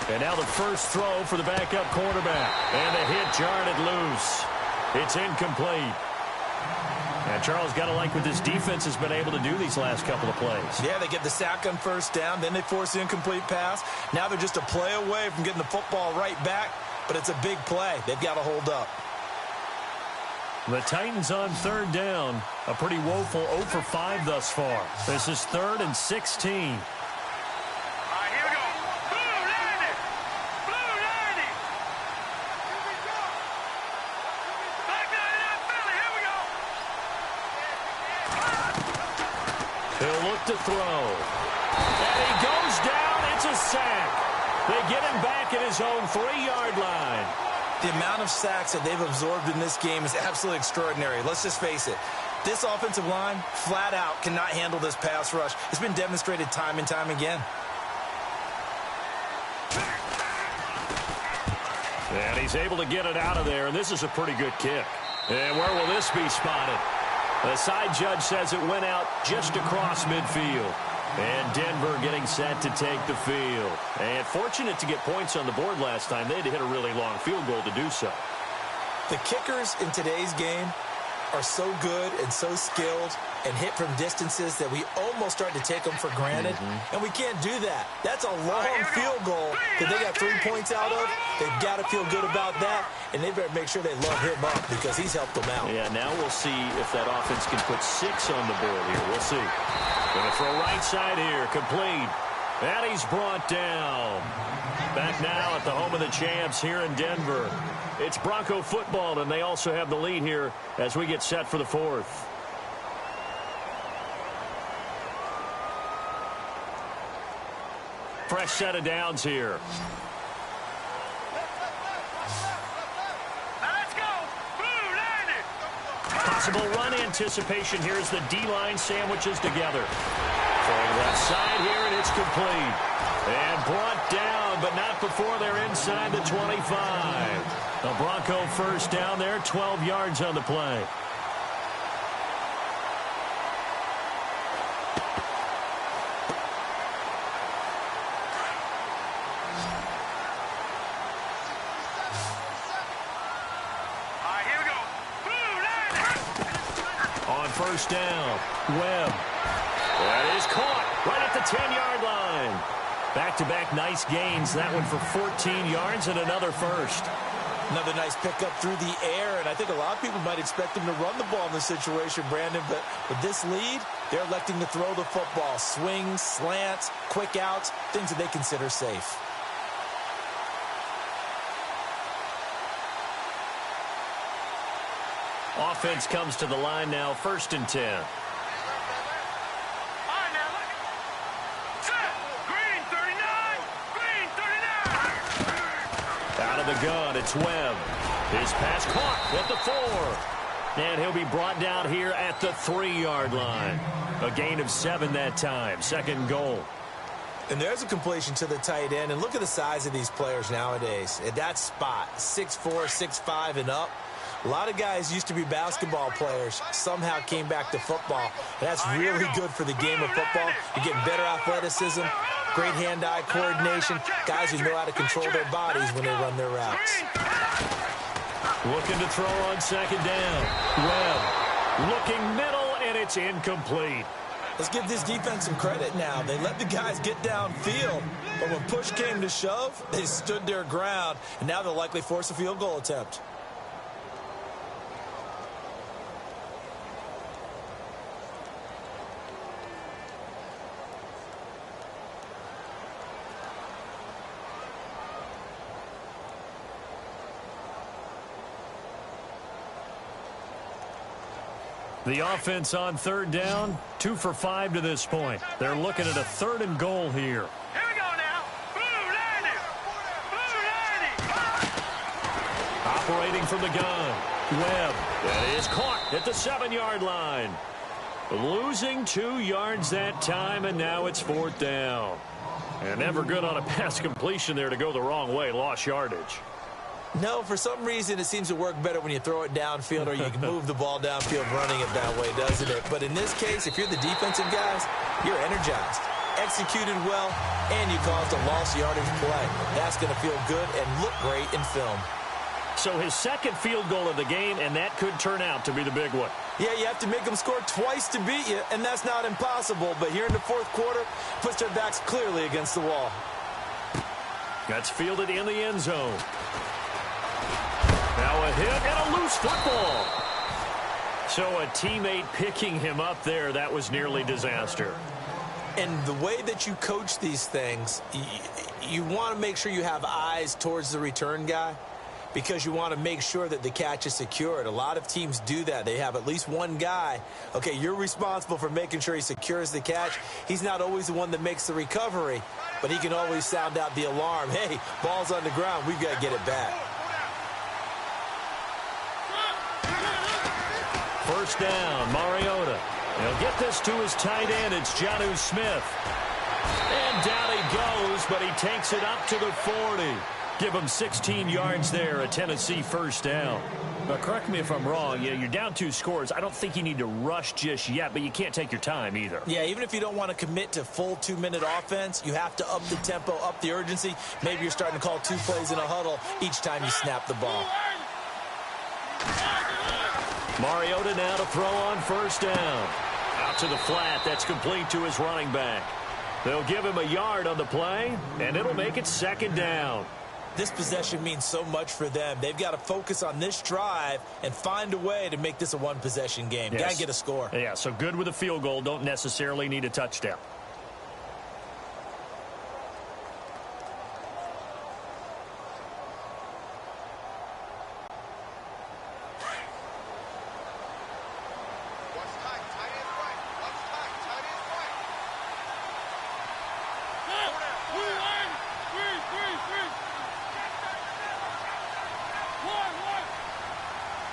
And now the first throw for the backup quarterback. And the hit jarred it loose. It's incomplete. And Charles, got to like what this defense has been able to do these last couple of plays. Yeah, they get the sack on first down, then they force the incomplete pass. Now they're just a play away from getting the football right back, but it's a big play. They've got to hold up. The Titans on 3rd down. A pretty woeful 0 for 5 thus far. This is 3rd and 16. He'll look to throw. And he goes down. It's a sack. They get him back at his own 3-yard line. The amount of sacks that they've absorbed in this game is absolutely extraordinary. Let's just face it. This offensive line, flat out, cannot handle this pass rush. It's been demonstrated time and time again. And he's able to get it out of there, and this is a pretty good kick. And where will this be spotted? The side judge says it went out just across midfield. And Denver getting set to take the field. And fortunate to get points on the board last time. They had to hit a really long field goal to do so. The kickers in today's game are so good and so skilled and hit from distances that we almost start to take them for granted. And we can't do that. That's a long field goal that they got 3 points out of. They've got to feel good about that, and they better make sure they love him up because he's helped them out. Yeah, now we'll see if that offense can put 6 on the board here. We'll see. Going to throw right side here, complete. And he's brought down. Back now at the home of the champs here in Denver. It's Bronco football, and they also have the lead here as we get set for the 4th. Fresh set of downs here. Let's go. Blue line it. Possible run anticipation here as the D-line sandwiches together. Throwing left side here, and it's complete. And brought down, but not before they're inside the 25. The Bronco first down there, 12 yards on the play. Here we go. Blue line. On first down, Webb. That is caught right at the 10-yard line. Back-to-back nice gains. That one for 14 yards and another first. Another nice pickup through the air, and I think a lot of people might expect him to run the ball in this situation, Brandon, but with this lead, they're electing to throw the football. Swings, slants, quick outs, things that they consider safe. Offense comes to the line now, 1st and 10. Out of the gun, it's Webb. His pass caught at the 4. And he'll be brought down here at the 3-yard line. A gain of 7 that time. 2nd goal. And there's a completion to the tight end. And look at the size of these players nowadays. At that spot, 6'4", 6'5", and up. A lot of guys used to be basketball players, somehow came back to football. And that's really good for the game of football. You're getting better athleticism, great hand-eye coordination, guys who know how to control their bodies when they run their routes. Looking to throw on 2nd down. Webb looking middle, and it's incomplete. Let's give this defense some credit now. They let the guys get downfield, but when push came to shove, they stood their ground, and now they'll likely force a field goal attempt. The offense on 3rd down, 2 for 5 to this point. They're looking at a 3rd and goal here. Here we go now. Blue 90. Blue 90. Operating from the gun. Webb. That is caught at the 7-yard line. Losing 2 yards that time, and now it's 4th down. And never good on a pass completion there to go the wrong way. Lost yardage. No, for some reason, it seems to work better when you throw it downfield or you can move the ball downfield running it that way, doesn't it? But in this case, if you're the defensive guys, you're energized, executed well, and you caused a lost yardage play. That's going to feel good and look great in film. So his 2nd field goal of the game, and that could turn out to be the big one. Yeah, you have to make them score twice to beat you, and that's not impossible. But here in the 4th quarter, puts their backs clearly against the wall. That's fielded in the end zone. Now a hit and a loose football. So a teammate picking him up there, that was nearly disaster. And the way that you coach these things, you want to make sure you have eyes towards the return guy because you want to make sure that the catch is secured. A lot of teams do that. They have at least one guy. Okay, you're responsible for making sure he secures the catch. He's not always the one that makes the recovery, but he can always sound out the alarm. Hey, ball's on the ground. We've got to get it back. 1st down, Mariota. He'll get this to his tight end. It's Jonnu Smith. And down he goes, but he takes it up to the 40. Give him 16 yards there, a Tennessee 1st down. Now, correct me if I'm wrong. You're down 2 scores. I don't think you need to rush just yet, but you can't take your time either. Yeah, even if you don't want to commit to full 2-minute offense, you have to up the tempo, up the urgency. Maybe you're starting to call 2 plays in a huddle each time you snap the ball. Mariota now to throw on 1st down. Out to the flat. That's complete to his running back. They'll give him a yard on the play, and it'll make it 2nd down. This possession means so much for them. They've got to focus on this drive and find a way to make this a 1-possession game. Yes. Got to get a score. Yeah, so good with a field goal. Don't necessarily need a touchdown.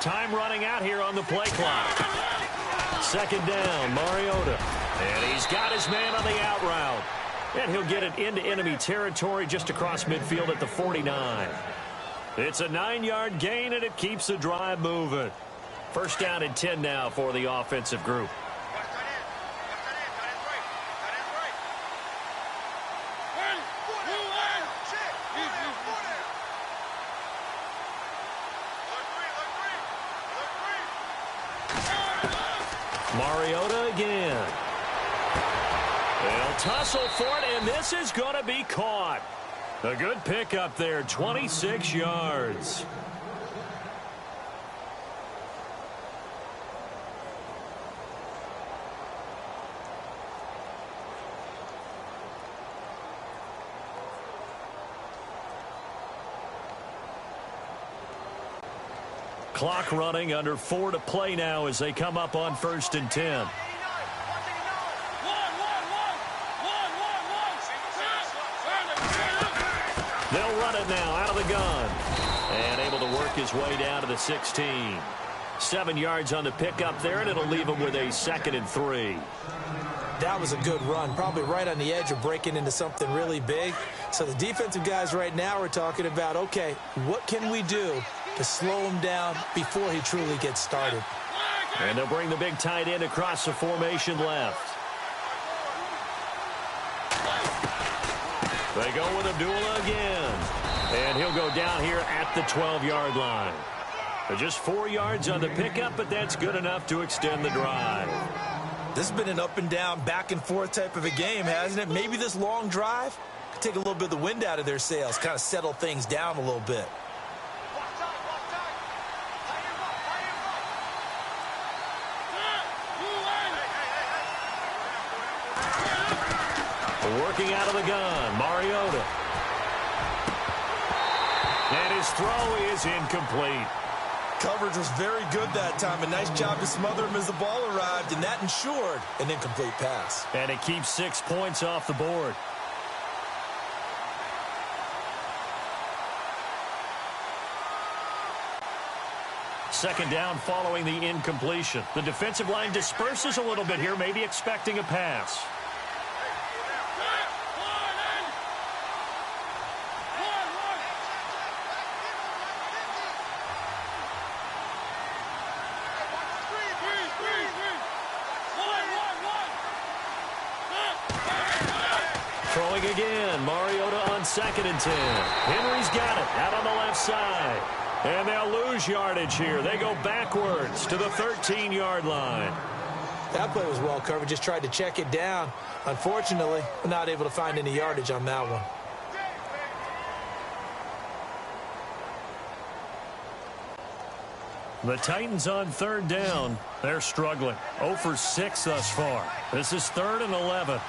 Time running out here on the play clock. 2nd down, Mariota. And he's got his man on the out route. And he'll get it into enemy territory just across midfield at the 49. It's a 9-yard gain, and it keeps the drive moving. 1st down and 10 now for the offensive group. Mariota again. They'll tussle for it, and this is going to be caught. A good pickup there, 26 yards. Clock running, under 4 to play now as they come up on 1st and 10. They'll run it now out of the gun. And able to work his way down to the 16. 7 yards on the pickup there, and it'll leave him with a 2nd and 3. That was a good run, probably right on the edge of breaking into something really big. So the defensive guys right now are talking about, okay, what can we do to slow him down before he truly gets started? And they'll bring the big tight end across the formation left. They go with Abdullah again. And he'll go down here at the 12-yard line. Just 4 yards on the pickup, but that's good enough to extend the drive. This has been an up and down, back and forth type of a game, hasn't it? Maybe this long drive could take a little bit of the wind out of their sails, kind of settle things down a little bit. Working out of the gun, Mariota. And his throw is incomplete. Coverage was very good that time. A nice job to smother him as the ball arrived, and that ensured an incomplete pass. And it keeps 6 points off the board. Second down following the incompletion. The defensive line disperses a little bit here, maybe expecting a pass. Throwing again, Mariota on 2nd and 10. Henry's got it out on the left side. And they'll lose yardage here. They go backwards to the 13-yard line. That play was well covered, just tried to check it down. Unfortunately, not able to find any yardage on that one. The Titans on 3rd down. They're struggling. 0 for 6 thus far. This is 3rd and 11.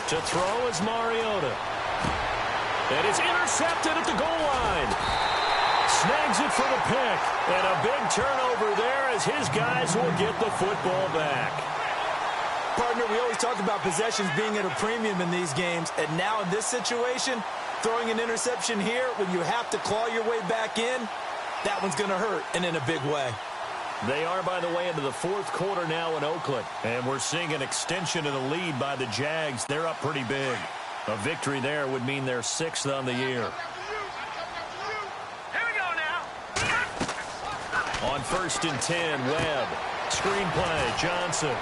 To throw is Mariota. And it's intercepted at the goal line. Snags it for the pick. And a big turnover there as his guys will get the football back. Partner, we always talk about possessions being at a premium in these games. And now in this situation, throwing an interception here when you have to claw your way back in, that one's going to hurt, and in a big way. They are, by the way, into the 4th quarter now in Oakland. And we're seeing an extension of the lead by the Jags. They're up pretty big. A victory there would mean they're 6th on the year. Here we go now. On 1st and 10, Webb. Screenplay, Johnson.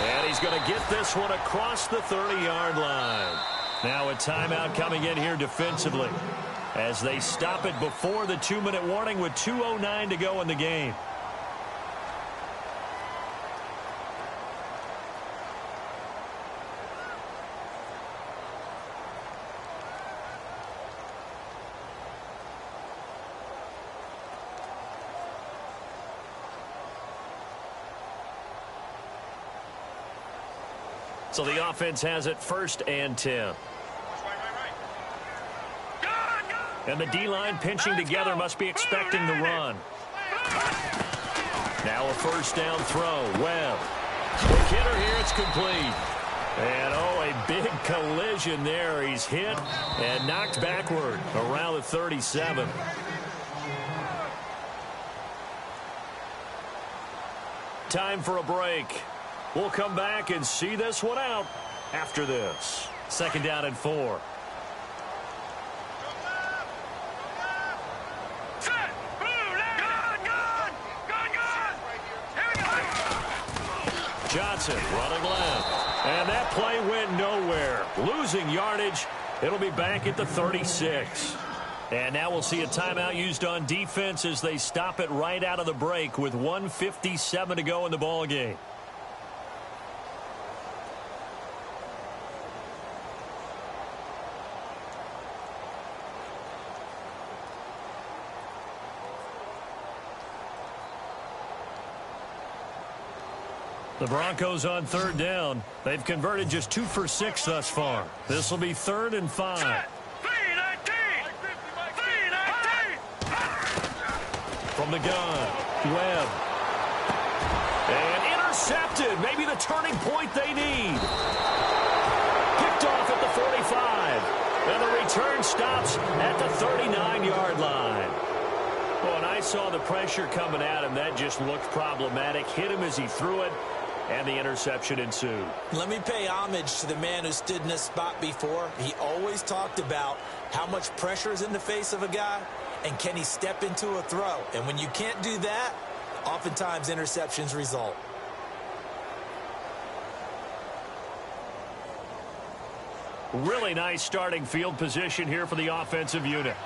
And he's going to get this one across the 30-yard line. Now a timeout coming in here defensively as they stop it before the 2-minute warning with 2:09 to go in the game. So the offense has it 1st and 10. And the D-line pinching together must be expecting the run. Now a 1st down throw. Webb. Quick hitter here. It's complete. And, oh, a big collision there. He's hit and knocked backward around the 37. Time for a break. We'll come back and see this one out after this. 2nd down and 4. Johnson running left. And that play went nowhere. Losing yardage. It'll be back at the 36. And now we'll see a timeout used on defense as they stop it right out of the break with 1:57 to go in the ballgame. The Broncos on third down. They've converted just 2 for 6 thus far. This will be 3rd and 5. From the gun, Webb. And intercepted. Maybe the turning point they need. Picked off at the 45. And the return stops at the 39-yard line. Well, when I saw the pressure coming at him, that just looked problematic. Hit him as he threw it, and the interception ensued. Let me pay homage to the man who stood in this spot before. He always talked about how much pressure is in the face of a guy, and can he step into a throw. And when you can't do that, oftentimes interceptions result. Really nice starting field position here for the offensive unit.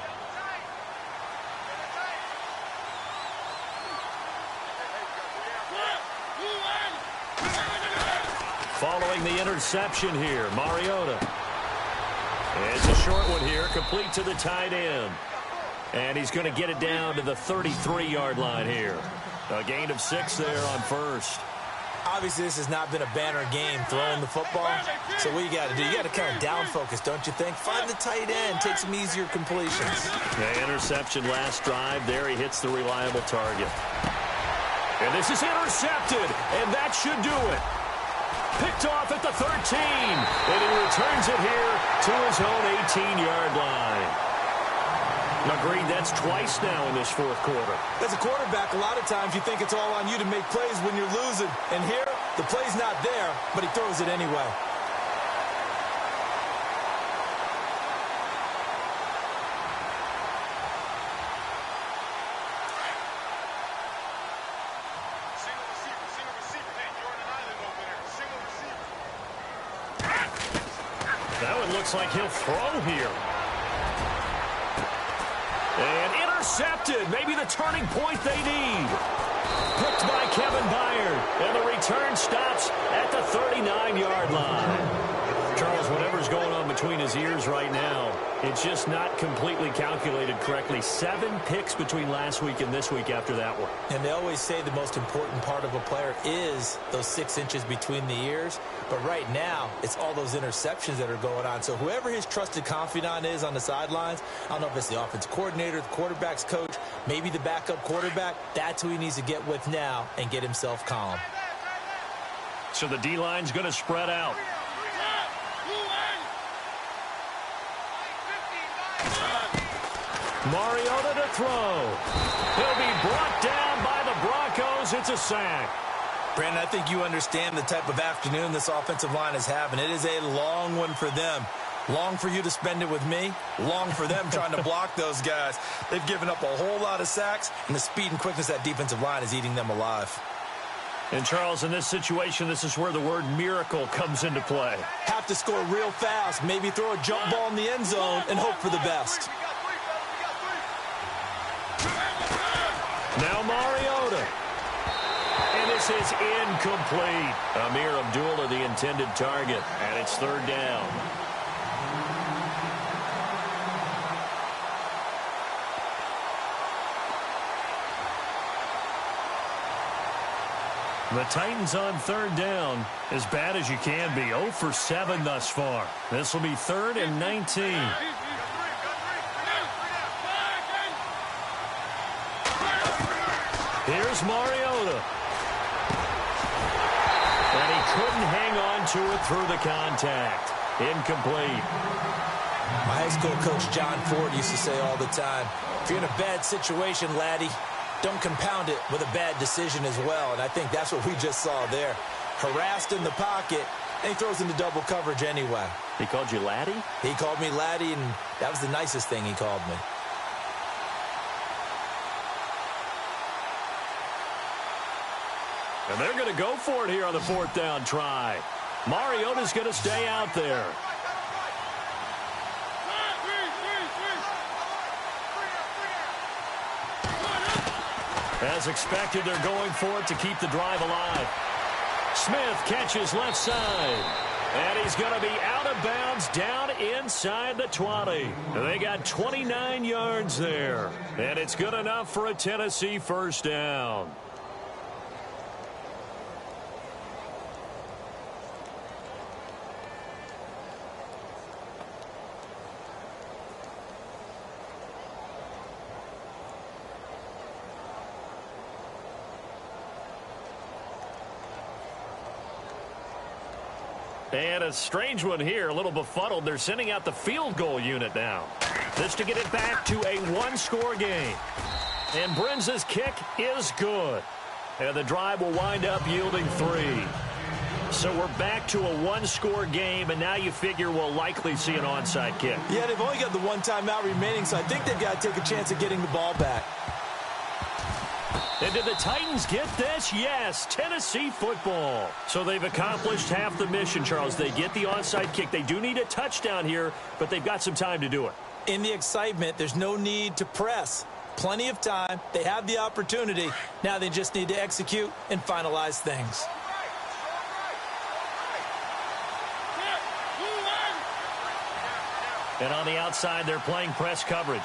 Following the interception here, Mariota. It's a short one here, complete to the tight end. And he's going to get it down to the 33-yard line here. A gain of 6 there on first. Obviously, this has not been a banner game throwing the football. So what you got to do, you got to kind of down focus, don't you think? Find the tight end, take some easier completions. The interception last drive. There he hits the reliable target. And this is intercepted, and that should do it. Picked off at the 13, and he returns it here to his own 18-yard line. Agreed, that's twice now in this fourth quarter. As a quarterback, a lot of times you think it's all on you to make plays when you're losing. And here, the play's not there, but he throws it anyway. That one looks like he'll throw here. And intercepted. Maybe the turning point they need. Picked by Kevin Byard. And the return stops at the 39-yard line. Charles, whatever's going on between his ears right now, it's just not completely calculated correctly. 7 picks between last week and this week after that one. And they always say the most important part of a player is those 6 inches between the ears. But right now, it's all those interceptions that are going on. So whoever his trusted confidant is on the sidelines, I don't know if it's the offensive coordinator, the quarterback's coach, maybe the backup quarterback, that's who he needs to get with now and get himself calm. So the D-line's going to spread out. Mariota to throw. He'll be brought down by the Broncos. It's a sack. Brandon, I think you understand the type of afternoon this offensive line is having. It is a long one for them. Long for you to spend it with me. Long for them trying to block those guys. They've given up a whole lot of sacks, and the speed and quickness of that defensive line is eating them alive. And, Charles, in this situation, this is where the word miracle comes into play. Have to score real fast, maybe throw a jump ball in the end zone, and hope for the best. Now Mariota. And this is incomplete. Amir Abdullah, the intended target, and it's 3rd down. The Titans on 3rd down, as bad as you can be. 0 for 7 thus far. This will be 3rd and 19. Here's Mariota. And he couldn't hang on to it through the contact. Incomplete. My high school coach, John Ford, used to say all the time, if you're in a bad situation, laddie, don't compound it with a bad decision as well. And I think that's what we just saw there. Harassed in the pocket, and he throws into double coverage anyway. He called you laddie? He called me laddie, and that was the nicest thing he called me. And they're going to go for it here on the 4th down try. Mariota's going to stay out there. As expected, they're going for it to keep the drive alive. Smith catches left side. And he's going to be out of bounds down inside the 20. They got 29 yards there. And it's good enough for a Tennessee 1st down. And a strange one here, a little befuddled. They're sending out the field goal unit now. This to get it back to a one-score game. And Brenza's kick is good. And the drive will wind up yielding 3. So we're back to a one-score game, and now you figure we'll likely see an onside kick. Yeah, they've only got the one timeout remaining, so I think they've got to take a chance of getting the ball back. And did the Titans get this? Yes, Tennessee football. So they've accomplished half the mission, Charles. They get the onside kick. They do need a touchdown here, but they've got some time to do it. In the excitement, there's no need to press. Plenty of time. They have the opportunity. Now they just need to execute and finalize things. And on the outside, they're playing press coverage.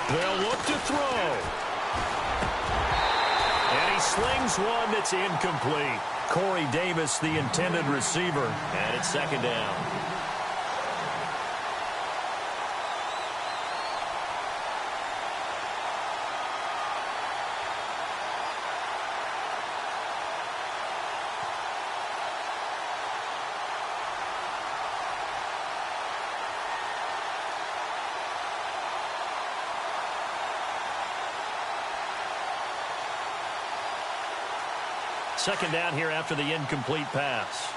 They'll look to throw. And he slings one that's incomplete. Corey Davis, the intended receiver. And it's second down. Second down here after the incomplete pass.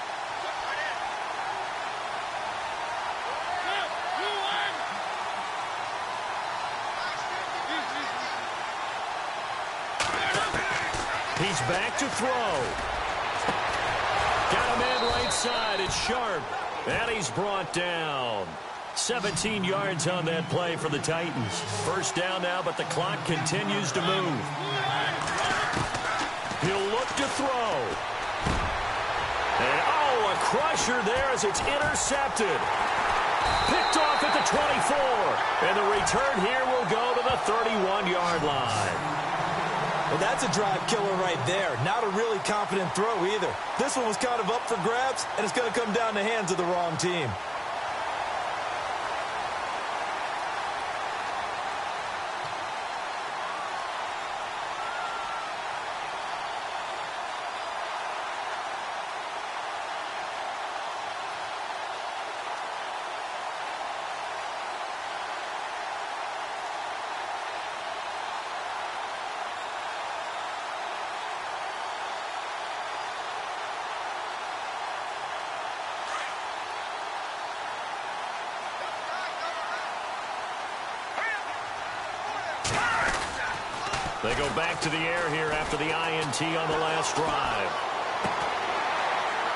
He's back to throw. Got a man right side. It's Sharp. And he's brought down. 17 yards on that play for the Titans. First down now, but the clock continues to move. He'll look to throw. And, a crusher there as it's intercepted. Picked off at the 24. And the return here will go to the 31-yard line. Well, that's a drive killer right there. Not a really confident throw either. This one was kind of up for grabs, and it's going to come down the hands of the wrong team. They go back to the air here after the INT on the last drive.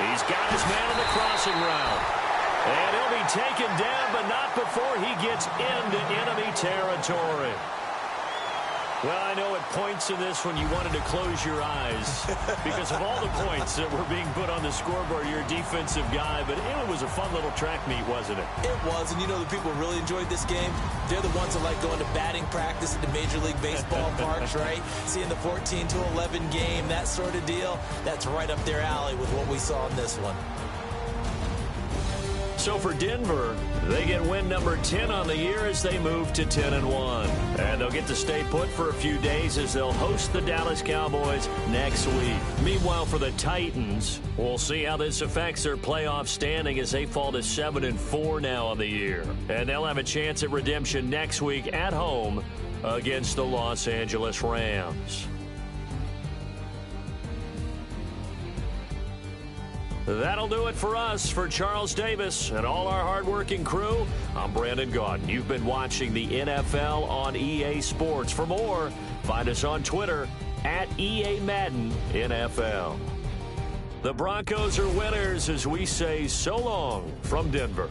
He's got his man on the crossing route. And he'll be taken down, but not before he gets into enemy territory. Well, I know at points in this when you wanted to close your eyes because of all the points that were being put on the scoreboard. You're a defensive guy, but it was a fun little track meet, wasn't it? It was, and you know the people who really enjoyed this game? They're the ones that like going to batting practice at the Major League Baseball parks, right? Seeing the 14-11 game, that sort of deal. That's right up their alley with what we saw in this one. So for Denver, they get win number 10 on the year as they move to 10-1. And they'll get to stay put for a few days as they'll host the Dallas Cowboys next week. Meanwhile, for the Titans, we'll see how this affects their playoff standing as they fall to 7-4 now on the year. And they'll have a chance at redemption next week at home against the Los Angeles Rams. That'll do it for us. For Charles Davis and all our hardworking crew, I'm Brandon Gaudin. You've been watching the NFL on EA Sports. For more, find us on Twitter at EA Madden NFL. The Broncos are winners as we say so long from Denver.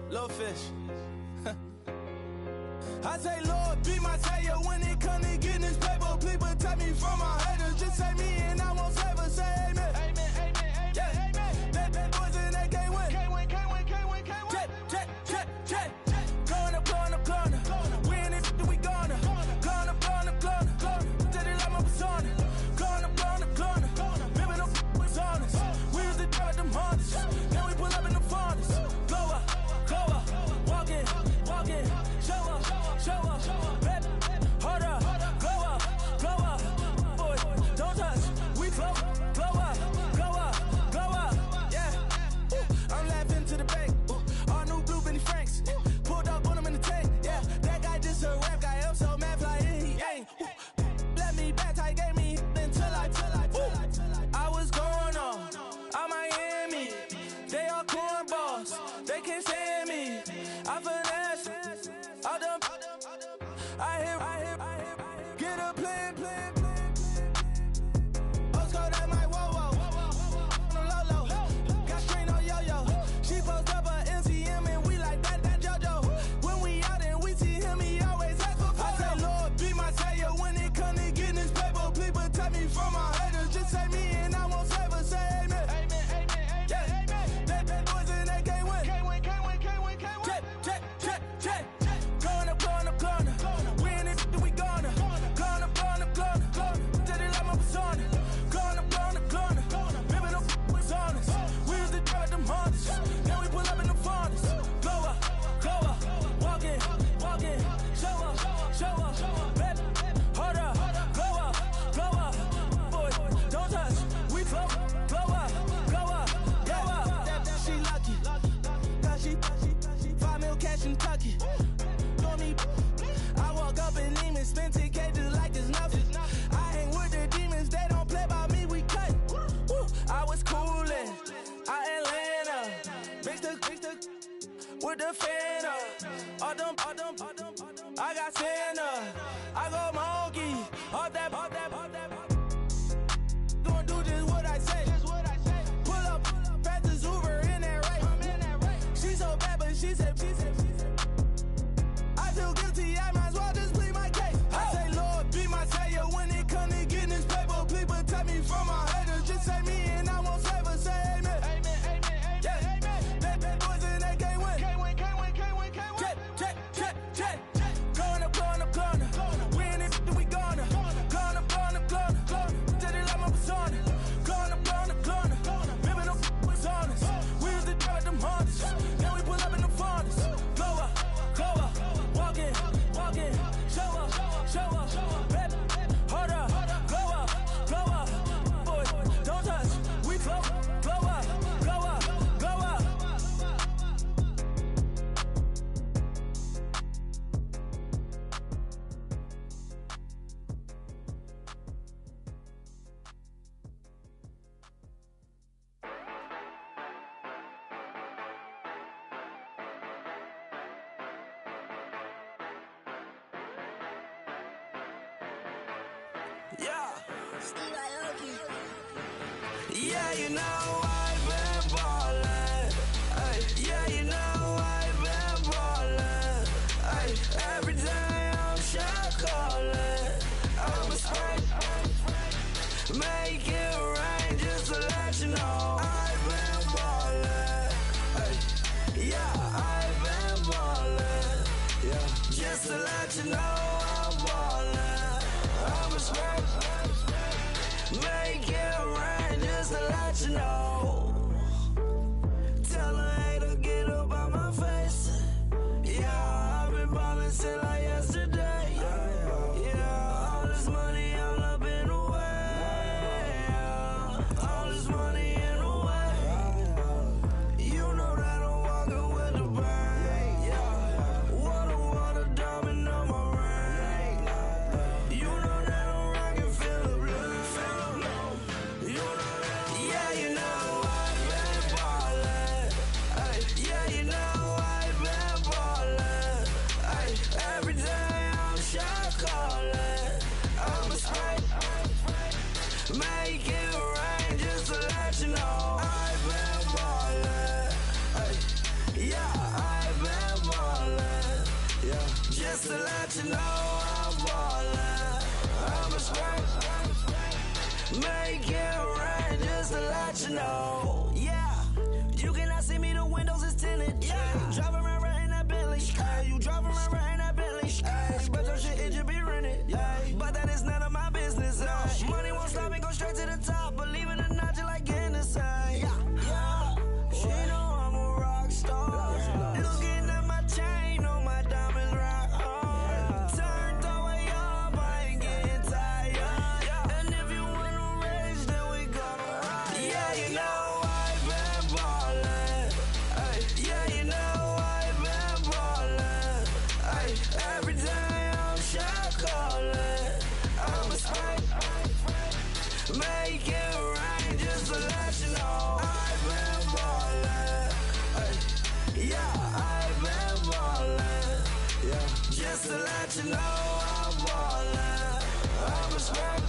Little fish. I say, Lord, be my savior when it comes to getting this paper. Please protect me from my haters. Just say me and I won't save her. Say amen. Amen, amen, amen, yeah. Amen. That boys and they can't win. Can't win, can't win, can't win, can't win. Check. Going up. We in this, we gonna. Going up. Till they like my persona. Going up. Living up was honest. We used to drive them Hondas. Now we pull up in the Fondas. Go up. Walk in. Show up. Baby, hold up. Go up. Boy, don't touch. We flow up. Yeah. I'm laughing to the bank. All new blue Benny Franks. Pulled up on him in the tank. Yeah, that guy just a rap guy. I'm so mad fly in, he ain't. Let me back, tight gave me until I was going on Miami. They all cornballs. They can't stand me. I finesse. All them. I hear. Get a plan. Oscar, that might whoa. Low. Got strain on yo-yo. She post up a MCM and we like that JoJo. When we out and we see him, he always ask for photo. I say, Lord, be my savior when it comes to getting this paper. Please protect me from my haters. Just say me and I won't save her. Say amen. Amen. Yeah. That boys and they can't win. Can't win. Check. Going up. We in it, we gonna. Going up. Till they like my persona. Going up. Living up was honest. We used to drive them Hondas. Now we pull up in the Fondas. Go up. Walk in. Show up. Baby, hold up. Go up. Boy, don't touch. We flow. Go up. Yeah. She lucky. Cause she 5 mil cash in Kentucky. Throw me. I walk up and Neiman, spend 10K just like it's nothing. I hang with the demons, they don't play by me, we cut. I was coolin', Atlanta, mixed with the Fanta. All them, I got Santa, I go monkey, all that. Gonna do just what I say. Pull up, fast as Uber in that race. She so bad, but she said. I feel guilty, I might as well just plead my case. I say, Lord, be my savior when it comes to getting this paper. Please protect me from my haters. Just say me and I won't save her. Say amen. Amen. Yeah. That boys and they can't win. Can't win. Check. Going up. We in it, we gonna. Going up. Till they like my persona. Going up. Living up was honest. We used to drive them Hondas. Now we pull up in the Fondas. Go up. Walk in. Show up. Baby, hold up. Go up. Boy, don't touch. We flow up. Yeah, you know I've been ballin'. Yeah, you know I've been ballin'. Every day I'm shot callin'. I'm a spray. Make it rain just to let you know I've been ballin'. Yeah, I've been ballin'. Yeah, just to let you know I'm ballin'. I'm a spray. Make it rain just to let you know. Tell a hater get up on my face. Yeah, I've been ballin' since like yesterday. Yeah, all this money all up in the way. All this money in the way. You know that I'm walking with the bank. Yeah, water diamond on my ring. You know that I'm rockin' feel the blue. You know that, yeah, you know Yeah. Just to let you know I'm ballin'. I'm a straight. Make it rain just to let you know. Yeah. You cannot see me, the windows is tinted. Yeah. Driving around right in that Bentley. Hey, you driving around right in that Bentley. Hey, but your shit, it should be rented. Yeah. But that is none of my business. Money won't stop me, go straight to the top. Believe it or not, just like getting the same. Yeah. She know I'm a rock star. Looking at my chain, on my diamonds rock hard. Turned the way up, I ain't getting tired. And if you wanna race, then we gonna ride. Yeah, you know I've been ballin'. Ay, yeah, you know I've been ballin'. Ay, every day I'm shot callin'. I'm a spray. Make it rain just to let you know I've been ballin'. Ay, yeah, I've been ballin'. Yeah, just to let you know I'm ballin'. I'm a spray.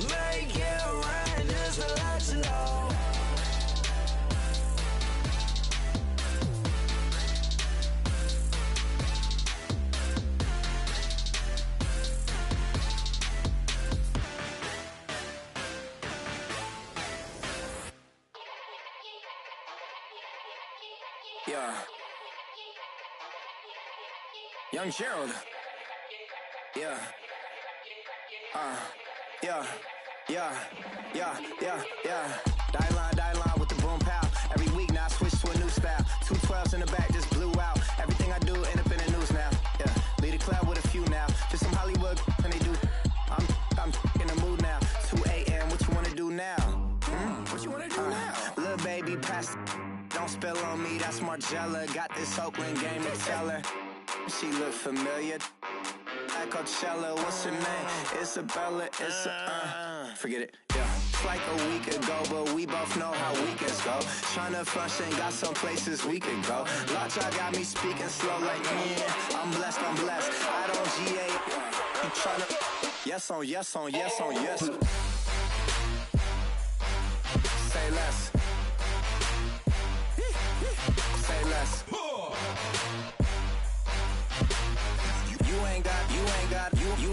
Make it rain just to let you know. Yeah. Young Gerald. Yeah. Yeah. Die line with the boom pow. Every week now I switch to a new style. 212s in the back just blew out. Everything I do end up in the news now. Yeah. Lead a club with a few now. Just some Hollywood and they do. I'm in the mood now. 2 a.m. What you wanna do now? What you wanna do now? Little baby pass. Don't spill on me, that's Margella. Got this Oakland game to tell her. She look familiar. At Coachella, what's her name? Isabella, forget it, yeah. It's like a week ago, but we both know how weekends go. Tryna function, got some places we could go. Lot y'all got me speaking slow like, yeah, I'm blessed. I don't GA. You tryna, yes on yes. Say less. Say less.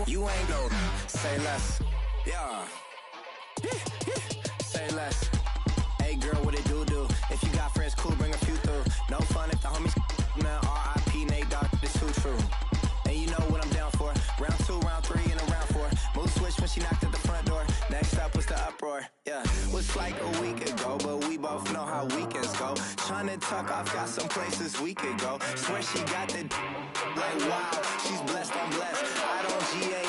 You ain't no. Say less. Yeah. Say less. Hey girl, what it do? If you got friends, cool, bring a few through. No fun if the homies. Now R.I.P. Nate Dogg, it's too true. And you know what I'm down for. Round 2, round 3, and a round 4. Mood switch when she knocked at the front door. Next up was the uproar. Yeah, was like a week ago, but we both know how weekends go. Tryna tuck off, got some places we could go. Swear she got the like wow, she's blessed, I'm blessed. I don't GA.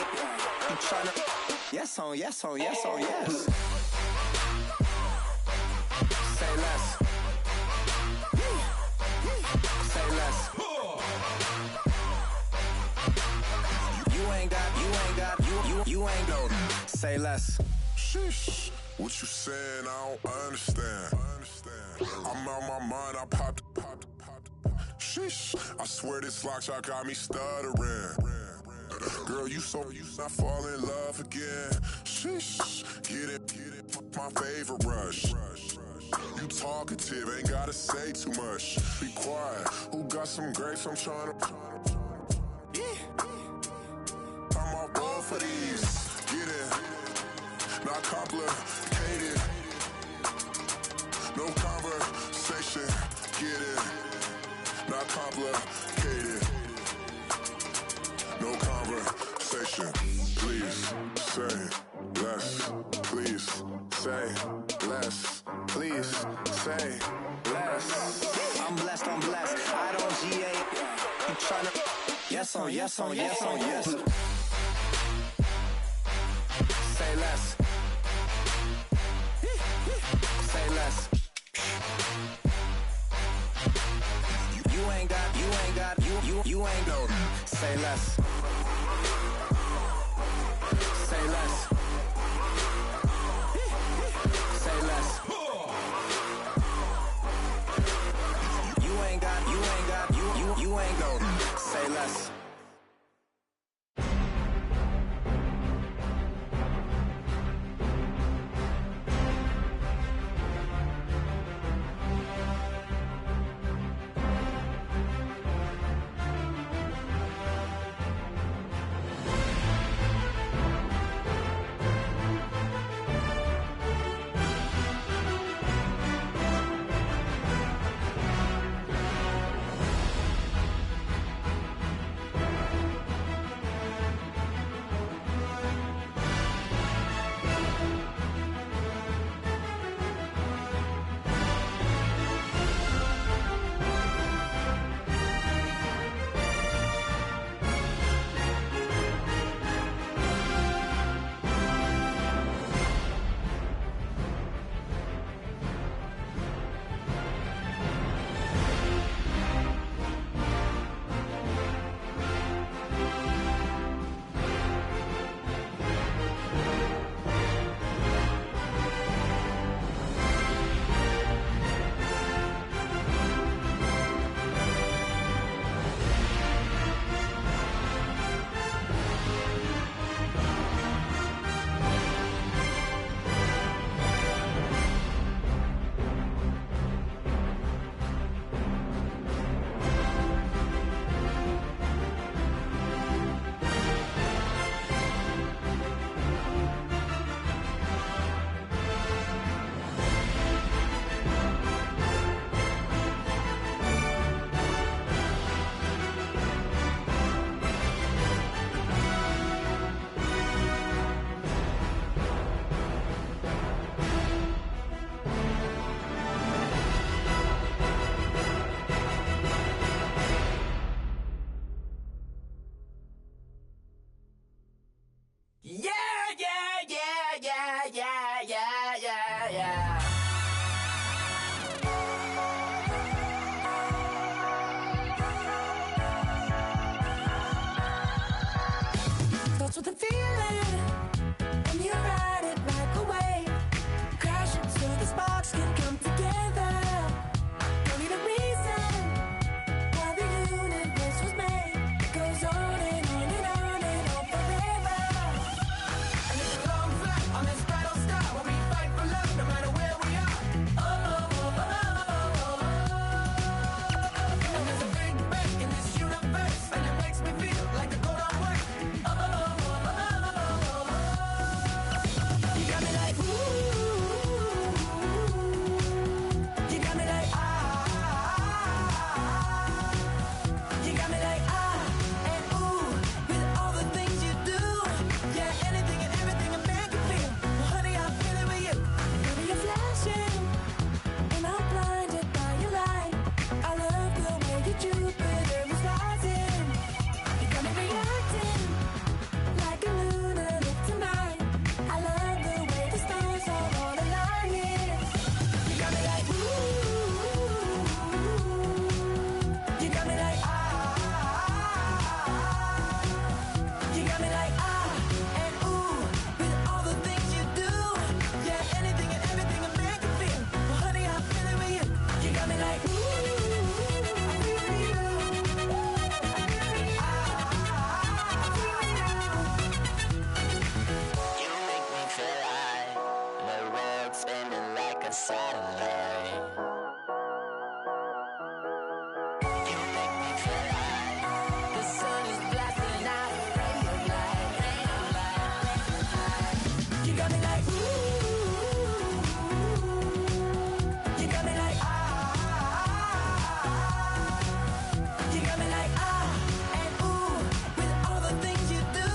You tryna yes on yes. Say less. Say less. You ain't no. Say less. Sheesh, what you saying? I don't understand. I'm out my mind. I popped. Sheesh, I swear this lock y'all got me stuttering. Girl, you I fall in love again. Sheesh, get it, my favorite rush. You talkative, ain't gotta say too much. Be quiet. Who got some grapes? I'm tryna. I'm all born for these. Get it, not complicated. No conversation. Get it, not complicated. No conversation. Please say less. Please say less. Please say less. I'm blessed. I don't GA. You tryna yes on yes. Say less. Say less. You ain't no. Say less. Say less. Say less. You ain't no. Say less. Jupiter was rising. You got me reacting like a lunatic tonight. I love the way the stars are all aligning. You got me like ooh. You got me like you got me like and ooh. With all the things you do, yeah, anything and everything a man can feel. Well, honey, I'm feeling with you. You got me like ooh. You make me feel like the world's spinning like a satellite. You make me feel like The sun is blasting out radio light. You got me like ooh. You got me like you got me like and ooh. With all the things you do,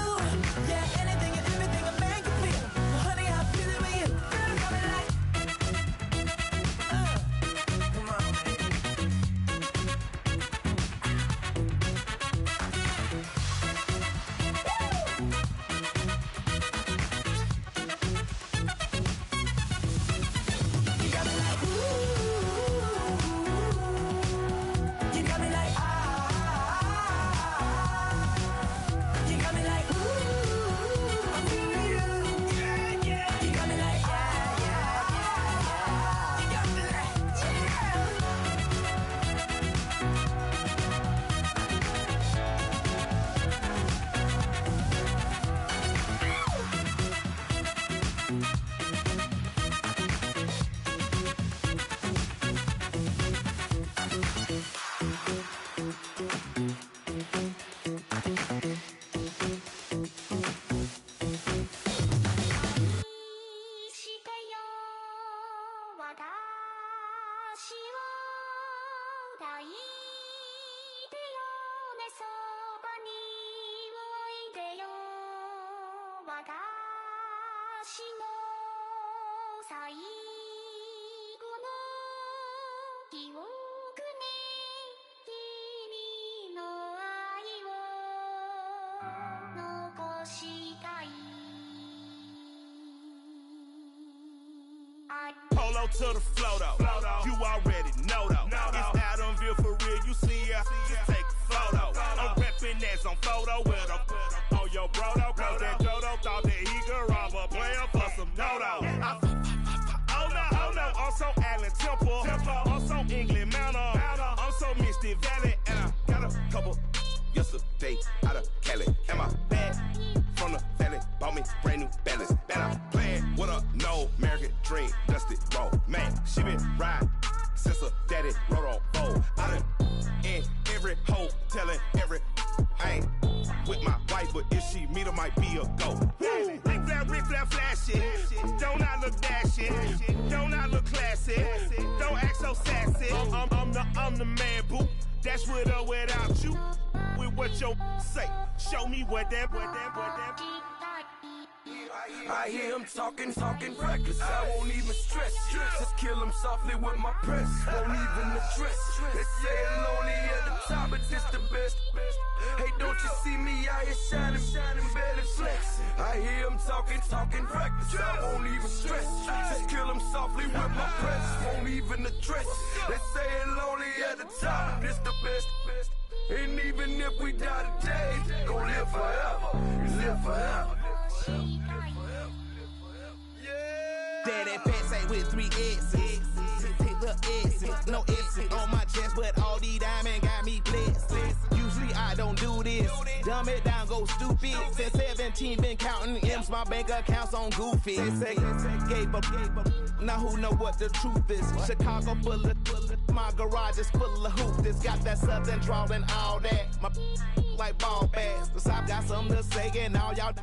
yeah, anything and everything a man can feel. Well, honey, I'm feeling with you. Girl, you got me like come on. You got me like ooh. You got me like you got me like ooh. I'm feeling you. Yeah. You got me like You got me like Polo to the flow though. You already know though. It's Adamville for real. You see ya, just take a photo. I'm reppin' as on photo with a on your bro though. Cause that Dodo thought that he could rob a player for some dodo. Oh no, also Allen Temple. Also England Mountain. Also Misty Valley. And I got a couple yesterday out of Cali. And my bag from the valley bought me brand new balance. Bet I'm playing with a no American dream, dusted roll. Man, she been riding since her daddy rode on bowl. I done in every hole, telling every I ain't with my wife, but if she meet her, might be a go. Rick Flair flashy. Don't I look dashy? Don't I look classy? Don't act so sassy. I'm the man, boo. That's with or without you. With what your say. Show me what that. I hear him talking reckless. I won't even stress. Just kill him softly with my press. Won't even address. They say I'm lonely at the top, but this the best. Hey, don't you see me out here shining, barely flex. I hear him talking reckless. I won't even stress. Just kill him softly with my press. Won't even address. They say I'm lonely at the top, this the best. And even if we die today, gon' live forever. Live forever. Daddy pants ain't with 3 S's. Take the S's, no S's on my chest, but all these diamonds got me blessed. Usually I don't do this. Dumb it down, go stupid. Since 17, been counting M's, my bank account's on goofy. They say gave up. Now who know what the truth is? Chicago full of my garage is full of hoops. It's got that southern drawl and all that. My like ball bags. The South got something to say, and all y'all.